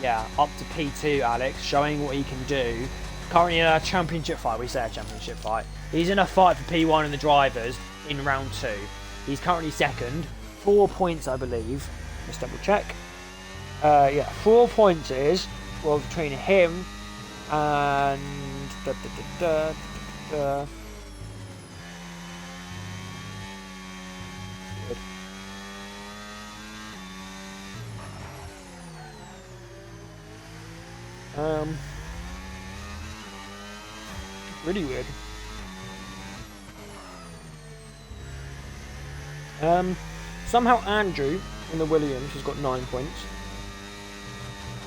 S1: Yeah, up to P2, Alex, showing what he can do. Currently in a championship fight, we say a championship fight. He's in a fight for P1 in the drivers in round 2. He's currently second, 4 points I believe. Let's double check. Yeah, 4 points it is, well, between him and Good. Really weird. Somehow Andrew in the Williams has got 9 points.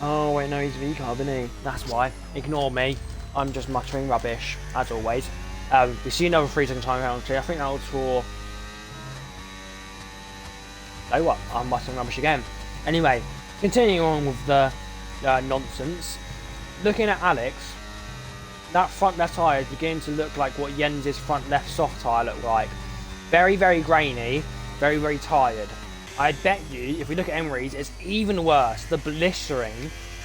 S1: Oh wait, no, he's V-carb, isn't he? That's why. Ignore me. I'm just muttering rubbish, as always. We see another 3-second time penalty. I think that was for... Oh what? I'm muttering rubbish again. Anyway, continuing on with the nonsense. Looking at Alex, that front left tyre is beginning to look like what Jens's front left soft tyre looked like. Very, very grainy, very, very tired. I bet you, if we look at Emery's, it's even worse. The blistering,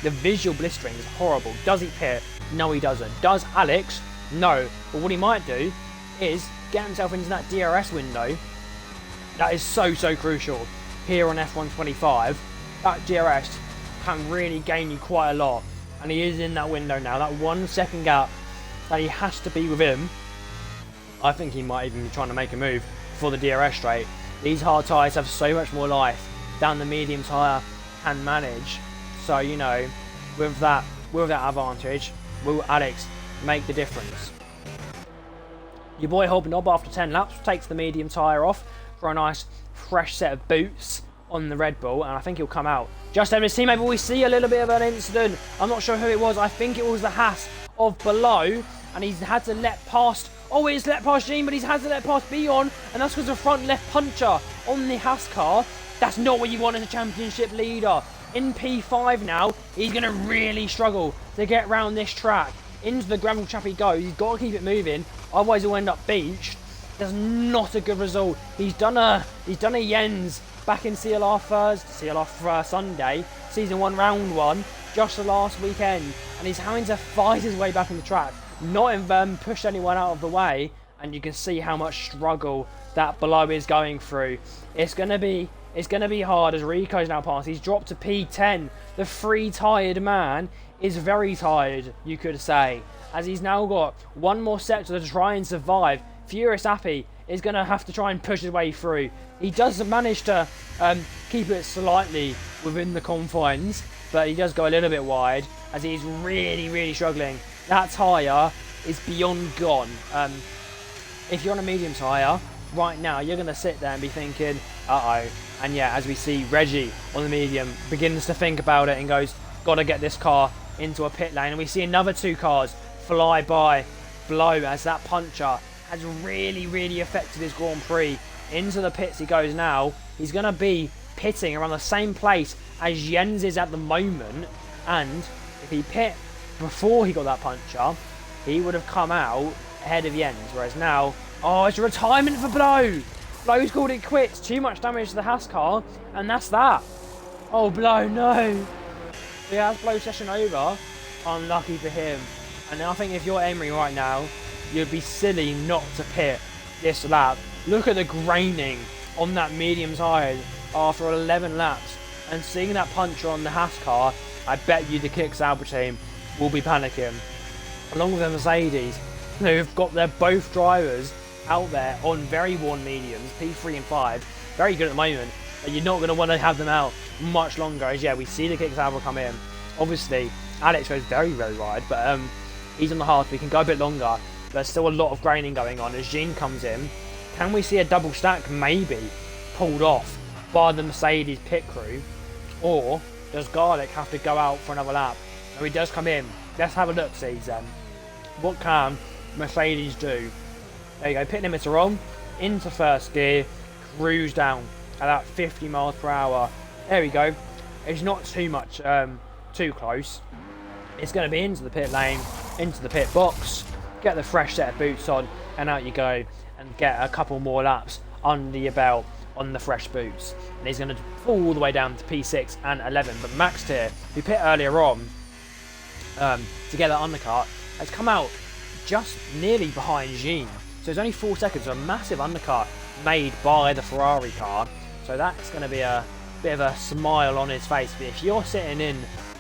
S1: the visual blistering is horrible. Does he pit? No, he doesn't. Does Alex? No. But what he might do is get himself into that DRS window. That is so, so crucial. Here on F125, that DRS can really gain you quite a lot. And he is in that window now. That 1 second gap that he has to be within. I think he might even be trying to make a move for the DRS straight. These hard tyres have so much more life than the medium tyre can manage. So, you know, with that advantage, will Alex make the difference? Your boy Hobnob, after 10 laps, takes the medium tyre off for a nice fresh set of boots on the Red Bull, and I think he'll come out. Just having his teammate, but we see a little bit of an incident. I'm not sure who it was. I think it was the Haas of Below, and he's had to let past... Oh, he's let past Jean, but he's had to let past Beyond, and that's because the front left puncher on the Haas car. That's not what you want as a championship leader. In P5 now, he's going to really struggle to get around this track. Into the gravel trap he goes. He's got to keep it moving, otherwise he'll end up beached. That's not a good result. He's done a Jens back in CLR Sunday, Season 1, Round 1, just the last weekend, and he's having to fight his way back on the track. Not even push anyone out of the way, and you can see how much struggle that Below is going through. It's gonna be hard as Rico's now passed. He's dropped to P10. The free tired man is very tired, you could say, as he's now got one more sector to try and survive. Furious Happy is going to have to try and push his way through. He does manage to keep it slightly within the confines, but he does go a little bit wide as he's really, really struggling. That tyre is beyond gone. If you're on a medium tyre, right now, you're going to sit there and be thinking, uh-oh. And yeah, as we see, Reggie on the medium begins to think about it and goes, got to get this car into a pit lane. And we see another 2 cars fly by below as that puncher has really, really affected his Grand Prix. Into the pits he goes now. He's going to be pitting around the same place as Jens is at the moment. And if he pit before he got that puncher, he would have come out ahead of Jens. Whereas now, oh, it's a retirement for Blow. Blow's called it quits. Too much damage to the Haas car, and that's that. Oh, Blow, no. Yeah, that's Blow's session over. Unlucky for him. And I think if you're Emery right now, you'd be silly not to pit this lap. Look at the graining on that medium tyre after 11 laps. And seeing that puncher on the Haas car, I bet you the Kick Sauber team will be panicking. Along with the Mercedes, who've got their both drivers out there on very worn mediums, P3 and 5, very good at the moment, but you're not going to want to have them out much longer. As yeah, we see the Kick Sauber come in. Obviously, Alex goes very, very wide, but he's on the hard, we can go a bit longer. There's still a lot of graining going on as Jean comes in. Can we see a double stack maybe pulled off by the Mercedes pit crew? Or does Garlic have to go out for another lap? No, he does come in. Let's have a look, see then. What can Mercedes do? There you go, pit limiter on, into first gear, cruise down at that 50 miles per hour. There we go. It's not too much, too close. It's going to be into the pit lane, into the pit box, get the fresh set of boots on, and out you go, and get a couple more laps under your belt on the fresh boots. And he's going to fall all the way down to P6 and 11. But Max Tier, who pit earlier on to get that undercut, has come out just nearly behind Jean. So it's only 4 seconds, so a massive undercut made by the Ferrari car. So that's going to be a bit of a smile on his face. But if you're sitting in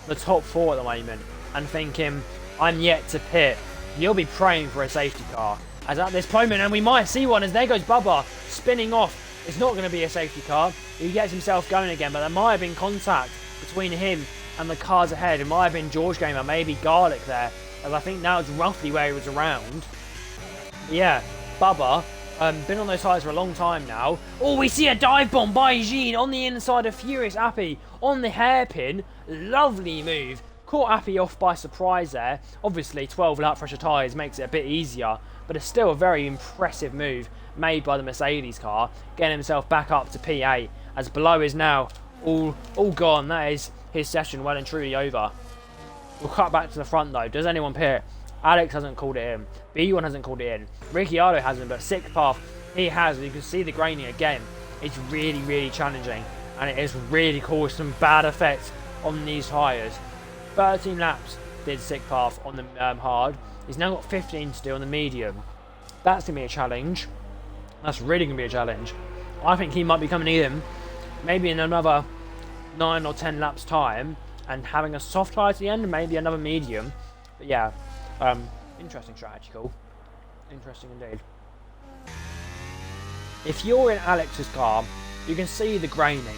S1: the top 4 at the moment and thinking, I'm yet to pit, you'll be praying for a safety car. As at this moment, and we might see one, as there goes Bubba spinning off. It's not going to be a safety car. He gets himself going again, but there might have been contact between him and the cars ahead. It might have been George Gamer, maybe Garlic there, as I think now it's roughly where he was around. But yeah, Bubba, been on those tyres for a long time now. Oh, we see a dive bomb by Jean on the inside of Furious Appy on the hairpin. Lovely move. Caught Appy off by surprise there. Obviously, 12 lap fresher tyres makes it a bit easier, but it's still a very impressive move made by the Mercedes car, getting himself back up to P8, as Below is now all gone. That is his session well and truly over. We'll cut back to the front though. Does anyone pit? Alex hasn't called it in. B1 hasn't called it in. Ricciardo hasn't, but Sixth Path, he has. You can see the graining again. It's really, really challenging, and it has really caused some bad effects on these tyres. 13 laps did Sixth Path on the hard. He's now got 15 to do on the medium. That's going to be a challenge. That's really going to be a challenge. I think he might be coming in maybe in another 9 or 10 laps time and having a soft tyre at the end and maybe another medium. But yeah, interesting strategy, cool. Interesting indeed. If you're in Alex's car, you can see the graining.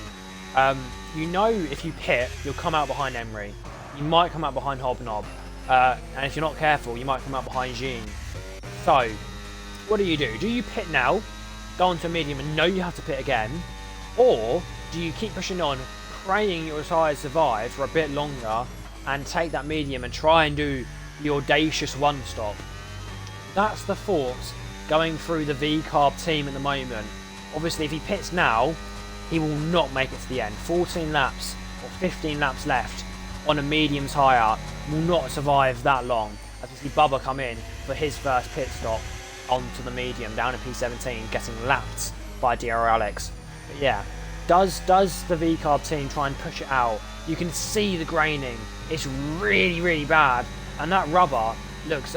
S1: You know if you pit, you'll come out behind Emery. You might come out behind Hobnob. And if you're not careful, you might come out behind Jean. So, what do? Do you pit now, go onto a medium and know you have to pit again? Or do you keep pushing on, praying your tyres survive for a bit longer and take that medium and try and do the audacious one stop? That's the thoughts going through the V-Carb team at the moment. Obviously, if he pits now, he will not make it to the end. 14 laps or 15 laps left on a medium tyre will not survive that long. As we see Bubba come in for his first pit stop onto the medium down in P17, getting lapped by DR Alex. But yeah, does the V-Carb team try and push it out? You can see the graining. It's really, really bad. And that rubber looks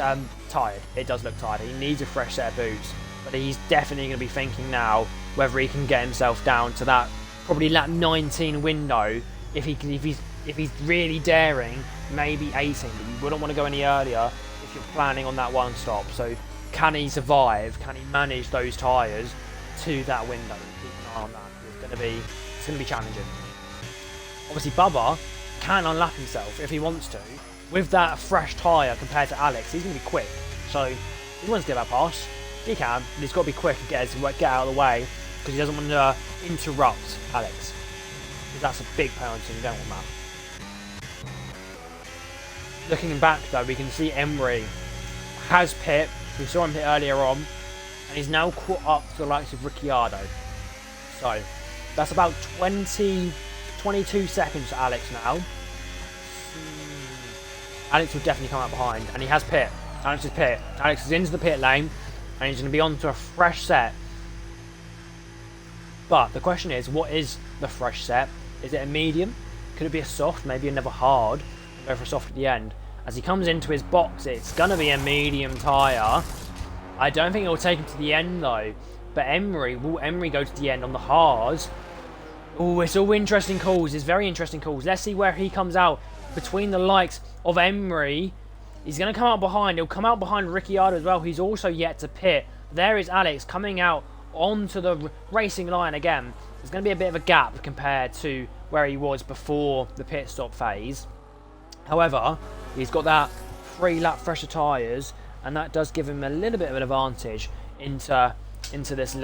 S1: tired. It does look tired. He needs a fresh set of boots. But he's definitely going to be thinking now whether he can get himself down to that probably lap 19 window. If he's really daring, maybe 18. But you wouldn't want to go any earlier if you're planning on that one stop. So can he survive? Can he manage those tyres to that window? Keep an eye on that. It's gonna be challenging. Obviously, Bubba can unlap himself if he wants to with that fresh tyre compared to Alex. He's gonna be quick, so if he wants to get that pass, he can. But he's got to be quick and get out of the way because he doesn't want to interrupt Alex. Because that's a big penalty and you don't want that. Looking back though, we can see Emery has pit. We saw him pit earlier on, and he's now caught up to the likes of Ricciardo. So that's about 22 seconds to Alex now. Alex will definitely come out behind, and he has pit. Alex is pit. Alex is into the pit lane, and he's going to be on to a fresh set. But the question is, what is the fresh set? Is it a medium? Could it be a soft? Maybe another hard? Go for a soft at the end. As he comes into his box, it's going to be a medium tyre. I don't think it will take him to the end though. But will Emery go to the end on the hards? Oh, it's all interesting calls. It's very interesting calls. Let's see where he comes out between the likes of Emery. He's going to come out behind. He'll come out behind Ricciardo as well. He's also yet to pit. There is Alex coming out onto the racing line again. There's going to be a bit of a gap compared to where he was before the pit stop phase. However, he's got that 3 lap fresher tyres, and that does give him a little bit of an advantage into this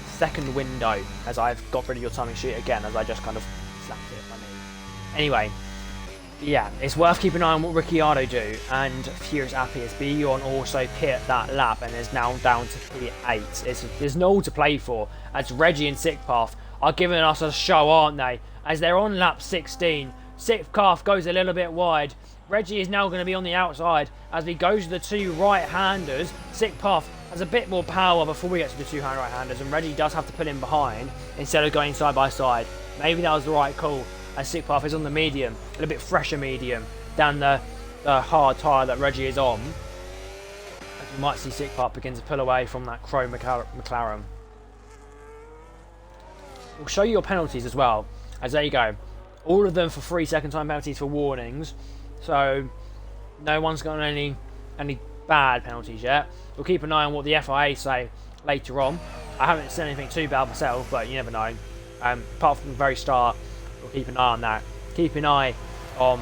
S1: second window, as I've got rid of your timing sheet again, as I just kind of slapped it if I need. Anyway, yeah, it's worth keeping an eye on what Ricciardo do, and Furious Happy as Bjorn also pit that lap and is now down to P8. There's no to play for, as Reggie and Sickpath are giving us a show, aren't they? As they're on lap 16. Sickpath goes a little bit wide. Reggie is now going to be on the outside as we go to the 2 right-handers. Sickpath has a bit more power before we get to the 2 right-handers, and Reggie does have to put in behind instead of going side by side. Maybe that was the right call, as Sickpath is on the medium, a little bit fresher medium than the hard tyre that Reggie is on. As you might see Sickpath begin to pull away from that Chrome McLaren. We'll show you your penalties as well, as there you go. All of them for 3 second time penalties for warnings. So no one's got any bad penalties yet. We'll keep an eye on what the FIA say later on. I haven't seen anything too bad myself, but you never know. Apart from the very start, we'll keep an eye on that. Keep an eye on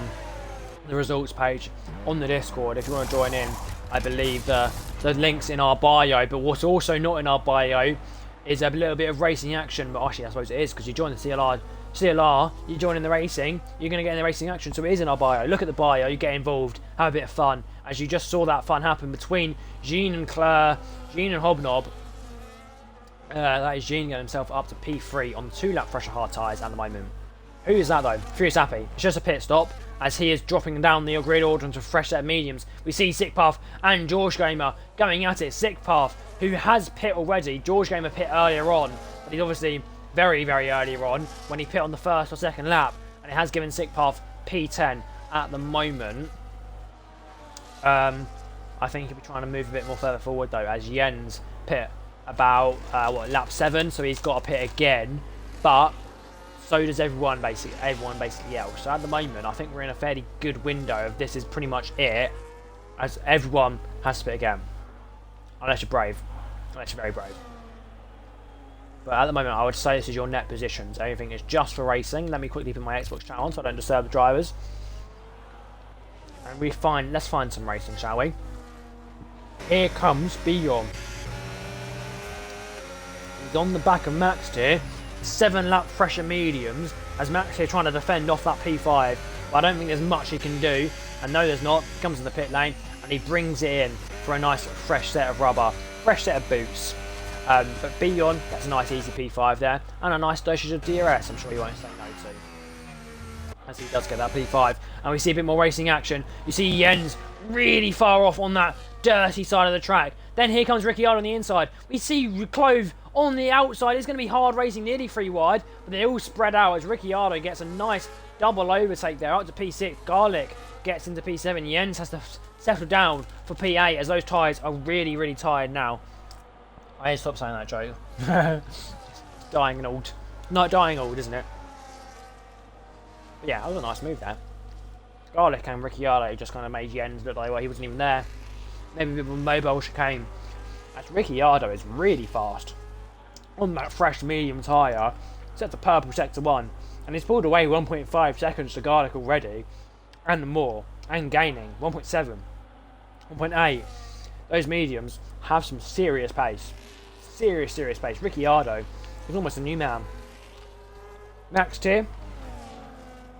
S1: the results page on the Discord if you want to join in. I believe the link's in our bio, but what's also not in our bio is a little bit of racing action. But actually, I suppose it is, because you join the CLR, you join in the racing, you're going to get in the racing action, so it is in our bio. Look at the bio, you get involved, have a bit of fun, as you just saw that fun happen between Jean and Claire, Jean and Hobnob. That is Jean getting himself up to P3 on 2 lap fresher hard tyres at the moment. Who is that though? Furious Happy. It's just a pit stop, as he is dropping down the grid order into a fresh set of mediums. We see Sickpath and George Gamer going at it. Sickpath, who has pit already. George Gamer pit earlier on, but he's obviously very, very earlier on when he pit on the first or second lap, and it has given Sickpath P10 at the moment. I think he'll be trying to move a bit more further forward though, as Jens pit about lap 7, so he's got to pit again, but so does everyone basically else. So at the moment, I think we're in a fairly good window of this is pretty much it, as everyone has to pit again, unless you're brave, unless you're very brave. But at the moment, I would say this is your net positions. Everything is just for racing. Let me quickly put my Xbox channel on so I don't disturb the drivers. And let's find some racing, shall we? Here comes Bjorn. He's on the back of Max here. 7 lap fresher mediums, as Max here trying to defend off that P5. But I don't think there's much he can do. And no, there's not. He comes in the pit lane and he brings it in for a nice fresh set of rubber, fresh set of boots. But Bjorn gets a nice easy P5 there, and a nice dosage of DRS, I'm sure you won't say no to. As he does get that P5, and we see a bit more racing action. You see Jens really far off on that dirty side of the track. Then here comes Ricciardo on the inside. We see Clove on the outside. It's going to be hard racing, nearly 3 wide, but they all spread out as Ricciardo gets a nice double overtake there, up to P6. Garlic gets into P7. Jens has to settle down for P8, as those tyres are really, really tired now. I need to stop saying that joke. Dying old. Not dying old, isn't it? But yeah, that was a nice move there. Garlic and Ricciardo just kind of made Jens look like, well, he wasn't even there. Maybe a bit of a mobile chicane as Ricciardo is really fast on that fresh medium tyre, set to purple sector 1, and he's pulled away 1.5 seconds to Garlic already, and more, and gaining 1.7, 1.8. Those mediums have some serious pace. Serious pace. Ricciardo is almost a new man. Max Tier,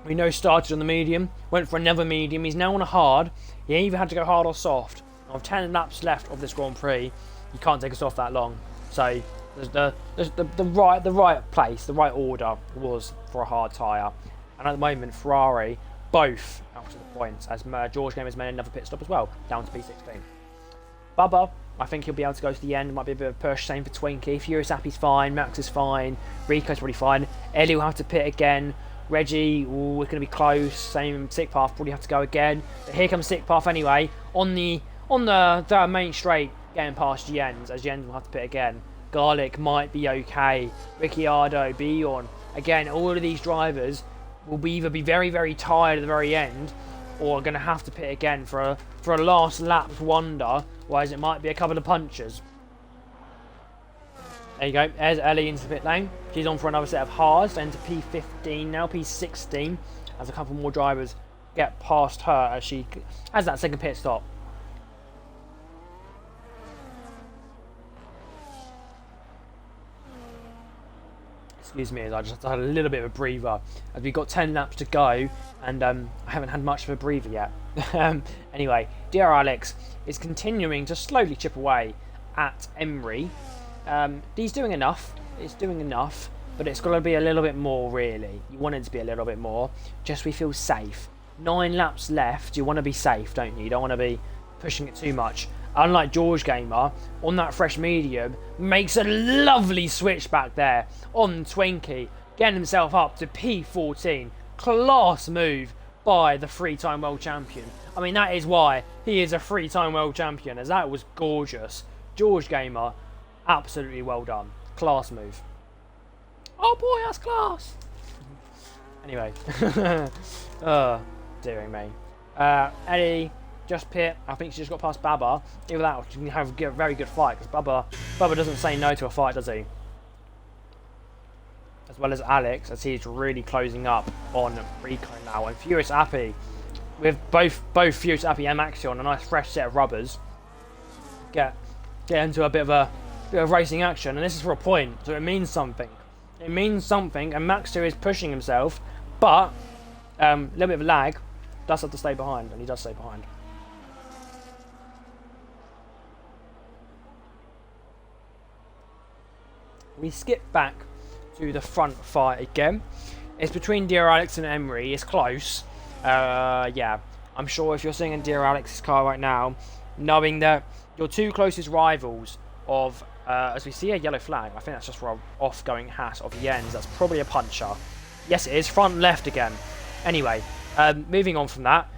S1: we know started on the medium, went for another medium, he's now on a hard. He either had to go hard or soft. Now, with 10 laps left of this Grand Prix, you can't take us off that long. So the right place, the right order was for a hard tyre. And at the moment, Ferrari both out to the points, as George Game has made another pit stop as well, down to P16. Bubba, I think he'll be able to go to the end. Might be a bit of a push. Same for Twinkie. Furious Happy's fine. Max is fine. Rico's probably fine. Ellie will have to pit again. Reggie, ooh, it's going to be close. Same Sick Path, probably have to go again. But here comes Sick Path anyway. On the main straight, getting past Jens, as Jens will have to pit again. Garlic might be okay. Ricciardo, Bjorn. Again, all of these drivers will either be very, very tired at the very end, or are going to have to pit again for a last lap wonder, whereas it might be a couple of punches. There you go, there's Ellie into the pit lane. She's on for another set of hards, into P15 now, P16, as a couple more drivers get past her as she has that second pit stop. Excuse me, as I just had a little bit of a breather, as we've got 10 laps to go, and I haven't had much of a breather yet. Anyway, DR Alex is continuing to slowly chip away at Emery. He's doing enough, but it's got to be a little bit more, really. You want it to be a little bit more, just so we feel safe. 9 laps left, you want to be safe, don't you? You don't want to be pushing it too much. Unlike George Gamer, on that fresh medium, makes a lovely switch back there on Twinkie, getting himself up to P14. Class move by the 3-time world champion. I mean, that is why he is a 3-time world champion, as that was gorgeous. George Gamer, absolutely well done. Class move. Oh boy, that's class. Anyway. Dearing me. Eddie, just pit. I think she just got past Baba. Even that, she can have a very good fight, because Baba doesn't say no to a fight, does he? As well as Alex, as he's really closing up on Rico now. And Furious Appy, with both Furious Appy and Maxi on a nice fresh set of rubbers, get into a bit of racing action. And this is for a point, so it means something. It means something, and Maxi is pushing himself, but a little bit of lag. Does have to stay behind, and he does stay behind. We skip back to the front fight again. It's between Dear Alex and Emery. It's close. Yeah, I'm sure if you're sitting in Dear Alex's car right now, knowing that your two closest rivals of, as we see a yellow flag, I think that's just for an off-going hat of Jens. That's probably a puncher. Yes, it is. Front left again. Anyway, moving on from that,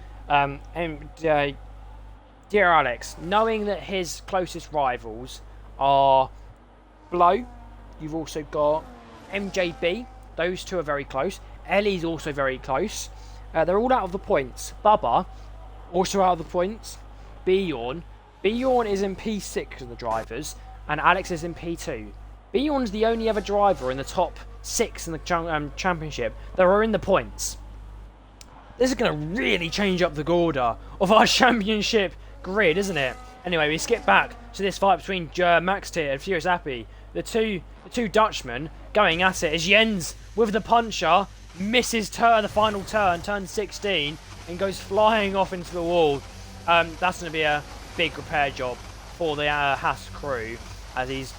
S1: Dear Alex, knowing that his closest rivals are Blow, you've also got MJB. Those two are very close. Ellie's also very close. They're all out of the points. Bubba, also out of the points. Bjorn is in P6 of the drivers, and Alex is in P2. Bjorn's the only other driver in the top 6 in the championship that are in the points. This is going to really change up the order of our championship grid, isn't it? Anyway, we skip back to this fight between Max Tier and Furious Appy. The two Dutchmen going at it as Jens, with the puncher, misses the final turn 16, and goes flying off into the wall. That's going to be a big repair job for the Haas crew, as he's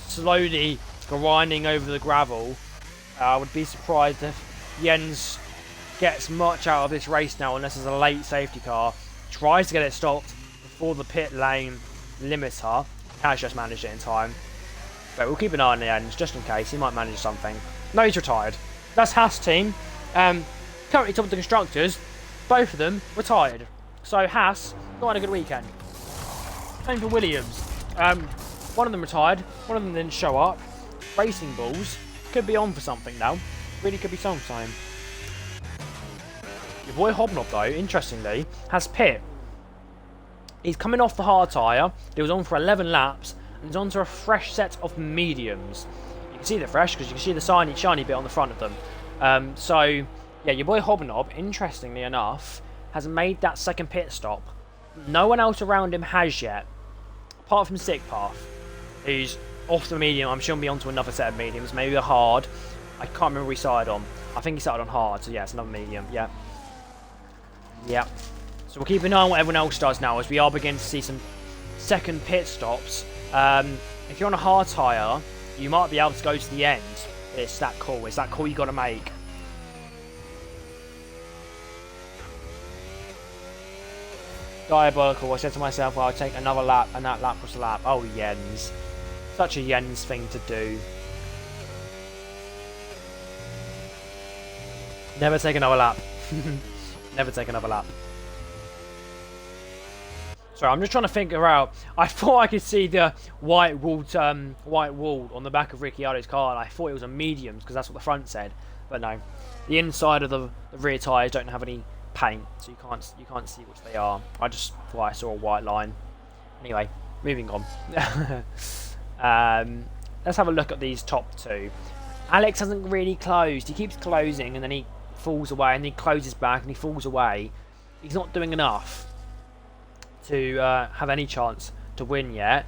S1: slowly grinding over the gravel. I would be surprised if Jens gets much out of this race now, unless there's a late safety car. Tries to get it stopped before the pit lane limiter. Has just managed it in time. But we'll keep an eye on the ends, just in case. He might manage something. No, he's retired. That's Haas team. Currently top of the constructors. Both of them retired. So Haas not had a good weekend. Same for Williams. One of them retired. One of them didn't show up. Racing Bulls could be on for something now. Really could be sometime. Your boy Hobnob, though, interestingly, has pit. He's coming off the hard tyre. He was on for 11 laps, and is onto a fresh set of mediums. You can see they're fresh because you can see the shiny bit on the front of them. So, yeah, your boy Hobnob, interestingly enough, has made that second pit stop. No one else around him has yet, apart from Sickpath, who's off the medium. I'm sure he'll be onto another set of mediums, maybe a hard. I can't remember what he started on. I think he started on hard, so yeah, it's another medium. Yeah. Yeah. So we'll keep an eye on what everyone else does now, as we are beginning to see some second pit stops. If you're on a hard tyre, you might be able to go to the end. It's that call. It's that call you got to make. Diabolical. I said to myself, well, I'll take another lap, and that lap was the lap. Oh, Jens. Such a Jens thing to do. Never take another lap. Never take another lap. Sorry, I'm just trying to figure out. I thought I could see the white wall on the back of Ricciardo's car, and I thought it was a mediums because that's what the front said. But no, the inside of the rear tyres don't have any paint, so you can't see which they are. I just thought I saw a white line. Anyway, moving on. Let's have a look at these top two. Alex hasn't really closed. He keeps closing and then he falls away, and he closes back and he falls away. He's not doing enough to have any chance to win yet.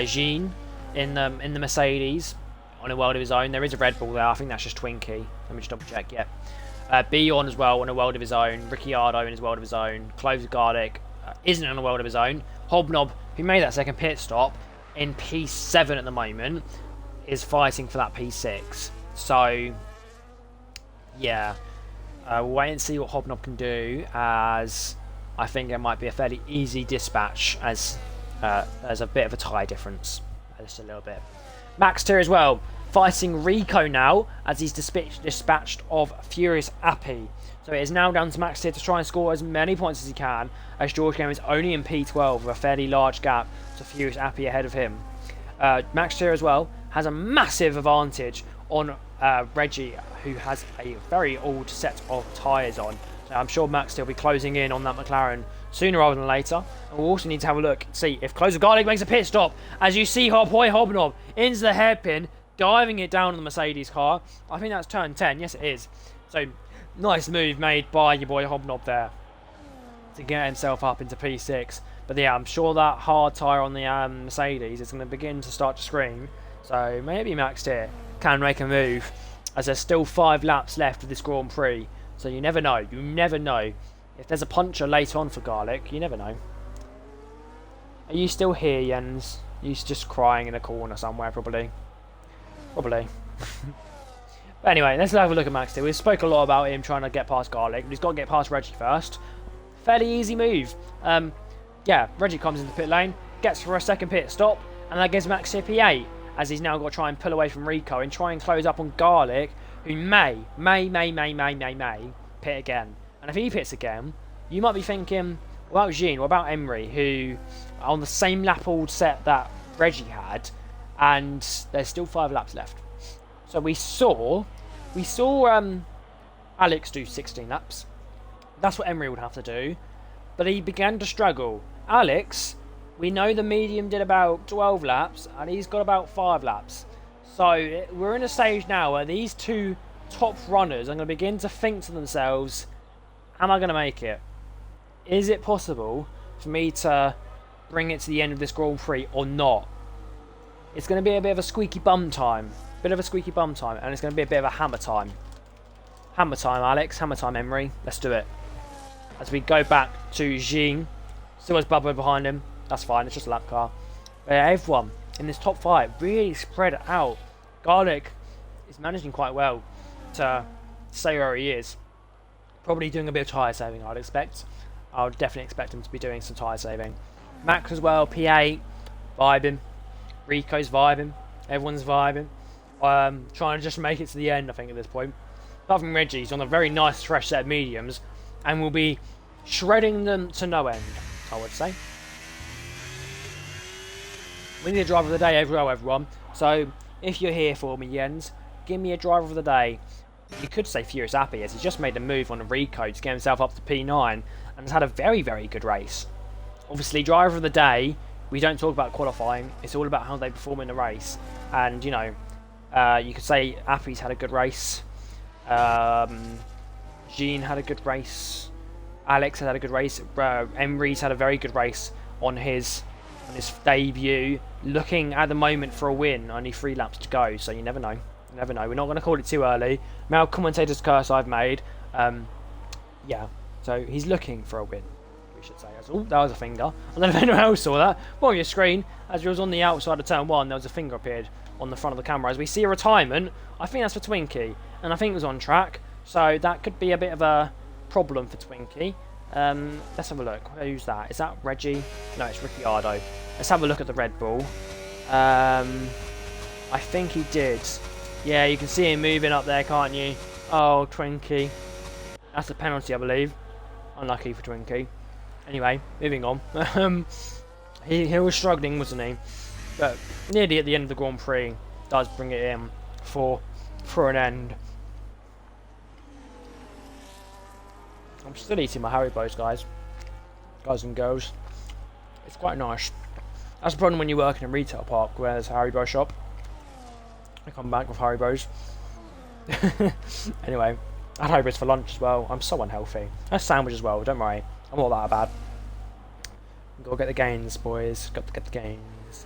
S1: Jean in the Mercedes on a world of his own. There is a Red Bull there. I think that's just Twinkie. Let me just double check. Yeah. Beyond as well on a world of his own. Ricciardo in his world of his own. Cloves Garlic isn't on a world of his own. Hobnob, who made that second pit stop in P7 at the moment, is fighting for that P6. So, yeah. We'll wait and see what Hobnob can do, as I think it might be a fairly easy dispatch, as there's a bit of a tyre difference. Just a little bit. Max Tier as well, fighting Rico now, as he's dispatched of Furious Appy. So it is now down to Max Tier to try and score as many points as he can, as George Game is only in P12 with a fairly large gap to Furious Appy ahead of him. Max Tier as well has a massive advantage on Reggie, who has a very old set of tyres on. So I'm sure Max Tier will be closing in on that McLaren sooner rather than later. And we'll also need to have a look, see if Closer Garlic makes a pit stop, as you see our boy Hobnob into the hairpin, diving it down on the Mercedes car. I think that's turn 10. Yes, it is. So nice move made by your boy Hobnob there to get himself up into P6. But yeah, I'm sure that hard tyre on the Mercedes is going to begin to start to scream. So maybe Max Tier can make a move, as there's still 5 laps left of this Grand Prix. So you never know. You never know. If there's a puncher later on for Garlic, you never know. Are you still here, Jens? He's just crying in a corner somewhere, probably. Probably. But anyway, let's have a look at Max Tier. We spoke a lot about him trying to get past Garlic, but he's got to get past Reggie first. Fairly easy move. Yeah, Reggie comes into the pit lane, gets for a second pit stop, and that gives Max Tier P8, as he's now got to try and pull away from Rico and try and close up on Garlic, who may pit again. And if he pits again, you might be thinking, what about Jean, what about Emery, who are on the same lap all set that Reggie had, and there's still 5 laps left. So we saw Alex do 16 laps. That's what Emery would have to do, but he began to struggle. Alex, we know the medium did about 12 laps, and he's got about 5 laps. So we're in a stage now where these two top runners are going to begin to think to themselves, am I going to make it? Is it possible for me to bring it to the end of this Grand Prix or not? It's going to be a bit of a squeaky bum time. And it's going to be a bit of a hammer time. Hammer time, Alex. Hammer time, Emery. Let's do it. As we go back to Jean. Still has Bubba behind him. That's fine. It's just a lap car. But everyone in this top 5 really spread out. Garlic is managing quite well to stay where he is. Probably doing a bit of tyre saving, I'd expect. I would definitely expect him to be doing some tyre saving. Max as well, P8, vibing. Rico's vibing. Everyone's vibing. Trying to just make it to the end, I think, at this point. Apart from Reggie, he's on a very nice, fresh set of mediums, and will be shredding them to no end, I would say. We need a driver of the day everyone. So, if you're here for me, Jens, give me a driver of the day. You could say Furious Appy, as he's just made a move on a Rico to get himself up to P9 and has had a very, very good race. Obviously, driver of the day we don't talk about qualifying. It's all about how they perform in the race. And, you know, you could say Appy's had a good race. Jean had a good race. Alex had a good race. Emery's had a very good race on his debut. Looking at the moment for a win. Only 3 laps to go, so you never know. You never know. We're not going to call it too early. Now, commentator's curse I've made. Yeah, so he's looking for a win, we should say. Oh, that was a finger. I don't know if anyone else saw that. Well, on your screen, as you was on the outside of turn 1, there was a finger appeared on the front of the camera. As we see a retirement, I think that's for Twinkie, and I think it was on track, so that could be a bit of a problem for Twinkie. Let's have a look. Who's that? Is that Reggie? No, it's Ricciardo. Let's have a look at the Red Bull. I think he did. Yeah, you can see him moving up there, can't you? Oh, Twinkie. That's a penalty, I believe. Unlucky for Twinkie. Anyway, moving on. He was struggling, wasn't he? But nearly at the end of the Grand Prix, does bring it in for an end. I'm still eating my Haribos, guys and girls. It's quite nice. That's the problem when you work in a retail park where there's a Haribo shop. I come back with Haribos. Anyway, I had Haribos for lunch as well. I'm so unhealthy. I had a sandwich as well, don't worry. I'm not that bad. Gotta get the gains, boys. Got to get the gains.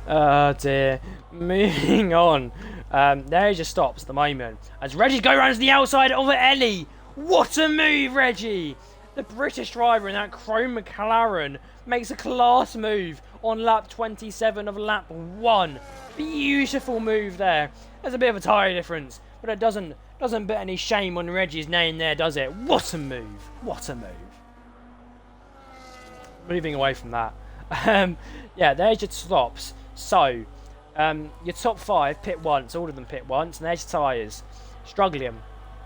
S1: Oh dear. Moving on. There he just stops at the moment. As Reggie goes around to the outside of Ellie. What a move, Reggie! The British driver in that chrome McLaren makes a class move on lap 27 of lap 1. Beautiful move there. There's a bit of a tyre difference, but it doesn't put any shame on Reggie's name there, does it? What a move. What a move. Moving away from that. Yeah, there's your stops. So, your top 5 pit once, all of them pit once, and there's your tyres. Struggling.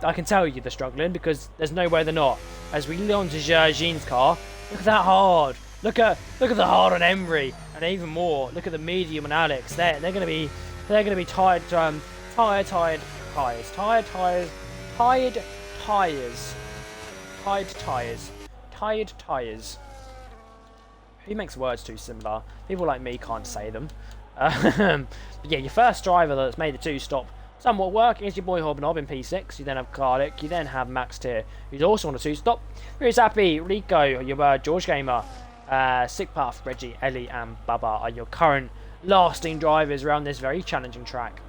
S1: I can tell you they're struggling because there's no way they're not. As we launch Jean's car, look at that hard. Look at the hard on Emery, and even more. Look at the medium on Alex. They're gonna be tired tires. Who makes words too similar? People like me can't say them. But yeah, your first driver that's made a 2-stop somewhat working is your boy Hobnob in P6. You then have Cardick. You then have Max Tier, who's also on a 2-stop. Who's happy? Rico, your George Gamer, Sick Path, Reggie, Ellie, and Baba are your current lasting drivers around this very challenging track.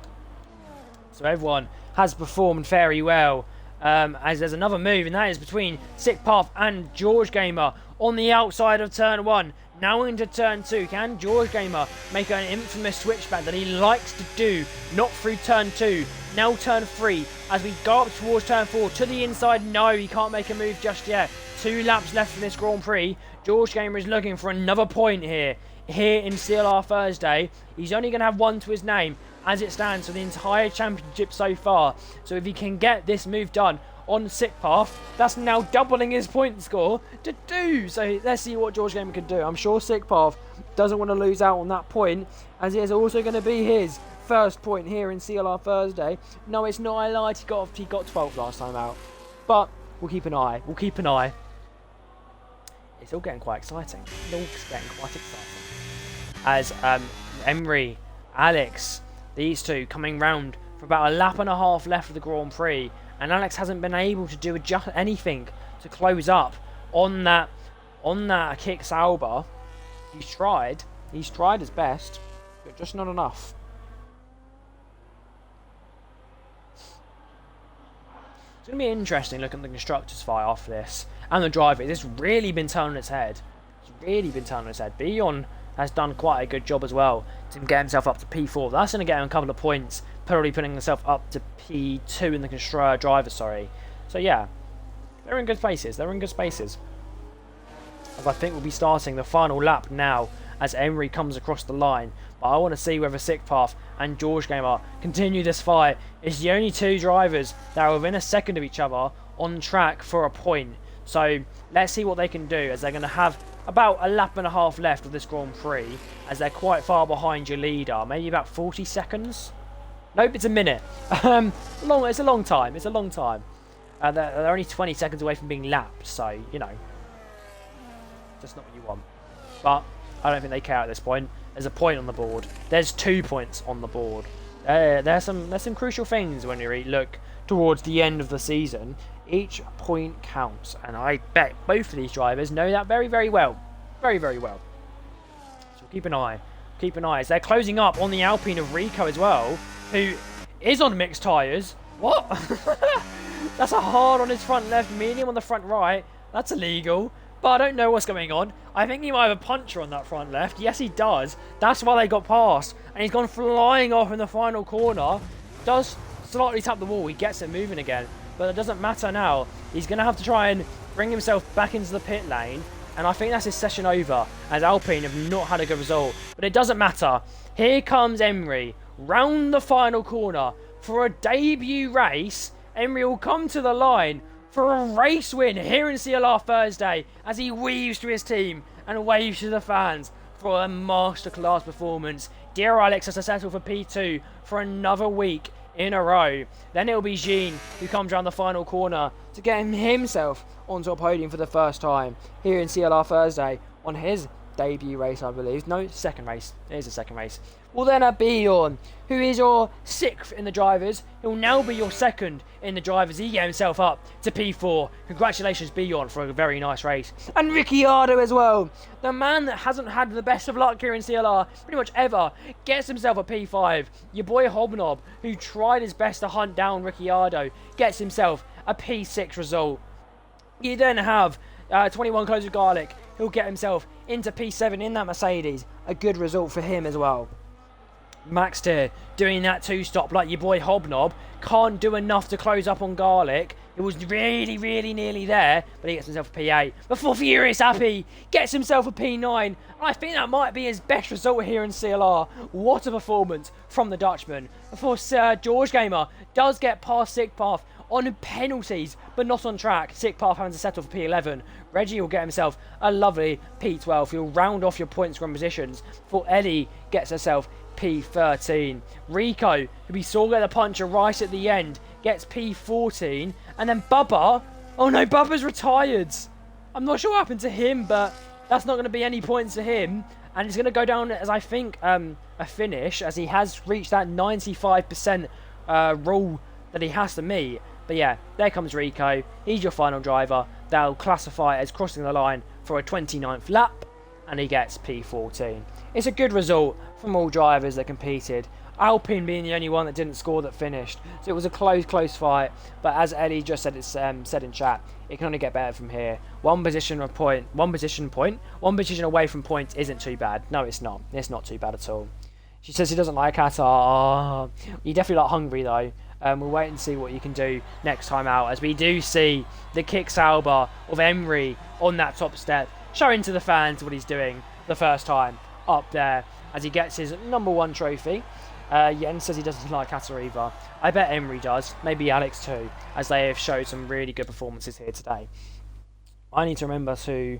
S1: So everyone has performed very well. As there's another move, and that is between Sick Path and George Gamer on the outside of turn 1. Now into turn 2. Can George Gamer make an infamous switchback that he likes to do? Not through turn 2. Now turn 3. As we go up towards turn 4. To the inside. No, he can't make a move just yet. 2 laps left in this Grand Prix. George Gamer is looking for another point here. Here in CLR Thursday. He's only going to have 1 to his name as it stands for the entire championship so far. So if he can get this move done on Sick Path, that's now doubling his point score to 2. So let's see what George Gamer can do. I'm sure Sick Path doesn't want to lose out on that point, as it is also going to be his first point here in CLR Thursday. No, it's not. I lied. He got 12th last time out, but we'll keep an eye. We'll keep an eye. It's all getting quite exciting. It's all getting quite exciting. As Emery, Alex, these two coming round for about a lap and a half left of the Grand Prix. And Alex hasn't been able to do anything to close up on that kick Sauber. He's tried his best, but just not enough. It's going to be interesting looking at the constructors fight after this, and the driver. It's really been turned on its head. Bion has done quite a good job as well to get himself up to P4. That's going to get him a couple of points, probably putting himself up to P2 in the driver, sorry. So yeah, they're in good spaces. As I think we'll be starting the final lap now as Emery comes across the line. But I want to see whether Sick Path and George Gamer continue this fight. It's the only 2 drivers that are within a second of each other on track for a point. So let's see what they can do, as they're going to have about a lap and a half left of this Grand Prix, as they're quite far behind your leader. Maybe about 40 seconds? Nope, it's a minute. It's a long time. They're only 20 seconds away from being lapped, so, you know, just not what you want. but I don't think they care at this point. There's a point on the board. There's 2 points on the board. There's some crucial things when you look towards the end of the season. Each point counts, and I bet both of these drivers know that very, very well. Very, very well. So keep an eye. Keep an eye as they're closing up on the Alpine of Rico as well, who is on mixed tyres. What? That's a hard on his front left, medium on the front right. That's illegal. But I don't know what's going on. I think he might have a puncher on that front left. Yes, he does. That's why they got past. And he's gone flying off in the final corner. Does slightly tap the wall. He gets it moving again. But it doesn't matter now. He's going to have to try and bring himself back into the pit lane. And I think that's his session over, as Alpine have not had a good result. But it doesn't matter. Here comes Emery round the final corner for a debut race. Emery will come to the line for a race win here in CLR Thursday as he weaves to his team and waves to the fans for a masterclass performance. Dear Alex has to settle for P2 for another week in a row. Then it'll be Jean who comes around the final corner to get himself onto a podium for the first time here in CLR Thursday on his debut race, I believe. No, second race. It is a second race. Will then Bjorn, who is your 6th in the drivers. He'll now be your 2nd in the drivers. He get himself up to P4. Congratulations, Bjorn, for a very nice race. And Ricciardo as well. The man that hasn't had the best of luck here in CLR pretty much ever gets himself a P5. Your boy Hobnob, who tried his best to hunt down Ricciardo, gets himself a P6 result. You then have 21 Closer Garlic. He'll get himself into P7 in that Mercedes. A good result for him as well. Max Tier doing that 2-stop like your boy Hobnob. Can't do enough to close up on Garlic. It was really, really nearly there, but he gets himself a P8. Before Furious Happy gets himself a P9. I think that might be his best result here in CLR. What a performance from the Dutchman. Before George Gamer does get past Sigpath on penalties, but not on track. Sigpath having to settle for P11. Reggie will get himself a lovely P12. He'll round off your points from positions before Eddie gets herself P13. Rico, who we saw get the puncher right at the end, gets P14. And then Bubba, oh no, Bubba's retired. I'm not sure what happened to him, but that's not going to be any points to him. And it's going to go down as, I think, a finish, as he has reached that 95% rule that he has to meet. But yeah, there comes Rico. He's your final driver. They'll classify as crossing the line for a 29th lap, and he gets P14. It's a good result from all drivers that competed. Alpine being the only one that didn't score that finished. So it was a close fight. But as Eddie just said, said in chat, it can only get better from here. One position away from points isn't too bad. No, it's not. It's not too bad at all. She says she doesn't like Qatar. Oh, you definitely like Hungary though. We'll wait and see what you can do next time out, as we do see the kick Sauber of Emery on that top step, showing to the fans what he's doing the first time up there as he gets his #1 trophy. Jens says he doesn't like Qatar either. I bet Emery does, maybe Alex too, as they have showed some really good performances here today. I need to remember to,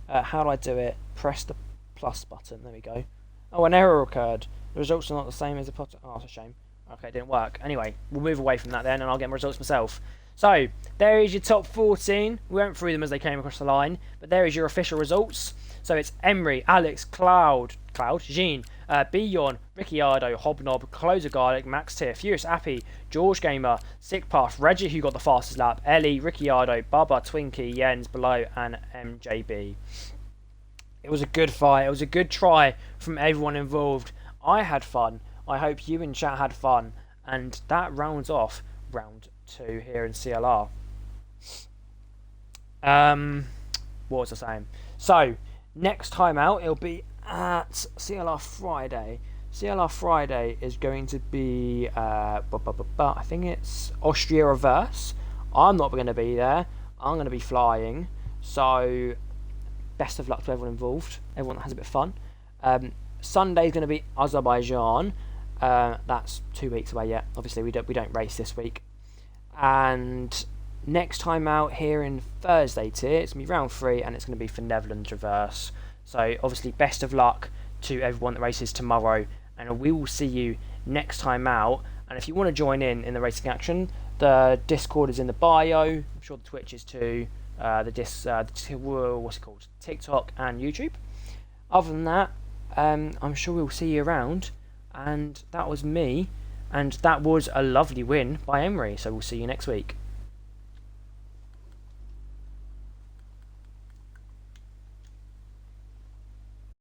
S1: how do I do it? Press the plus button, there we go. Oh, an error occurred. The results are not the same as the pot. Oh, that's a shame. Okay, it didn't work. Anyway, we'll move away from that then, and I'll get my results myself. So, there is your top 14. We went through them as they came across the line, but there is your official results. So it's Emery, Alex, Cloud, Jean, Bjorn, Ricciardo, Hobnob, Closer Garlic, Max Tier, Furious Appy, George Gamer, Sickpath, Reggie, who got the fastest lap, Ellie, Ricciardo, Bubba, Twinkie, Jens, Below, and MJB. It was a good fight. It was a good try from everyone involved. I had fun. I hope you in chat had fun. And that rounds off round 2 here in CLR. What was I saying? So, next time out, it'll be at CLR Friday. CLR Friday is going to be, I think it's Austria Reverse. I'm not going to be there. I'm going to be flying. So, best of luck to everyone involved. Everyone that has a bit of fun. Sunday's going to be Azerbaijan. That's 2 weeks away yet. Obviously, we don't race this week. And next time out here in Thursday tier, it's going to be round 3, and it's going to be for Netherlands Reverse. So obviously, best of luck to everyone that races tomorrow, and we will see you next time out. And if you want to join in the racing action, the Discord is in the bio. I'm sure the Twitch is too. What's it called? TikTok and YouTube. Other than that, I'm sure we'll see you around. And that was me, and that was a lovely win by Emery. So we'll see you next week.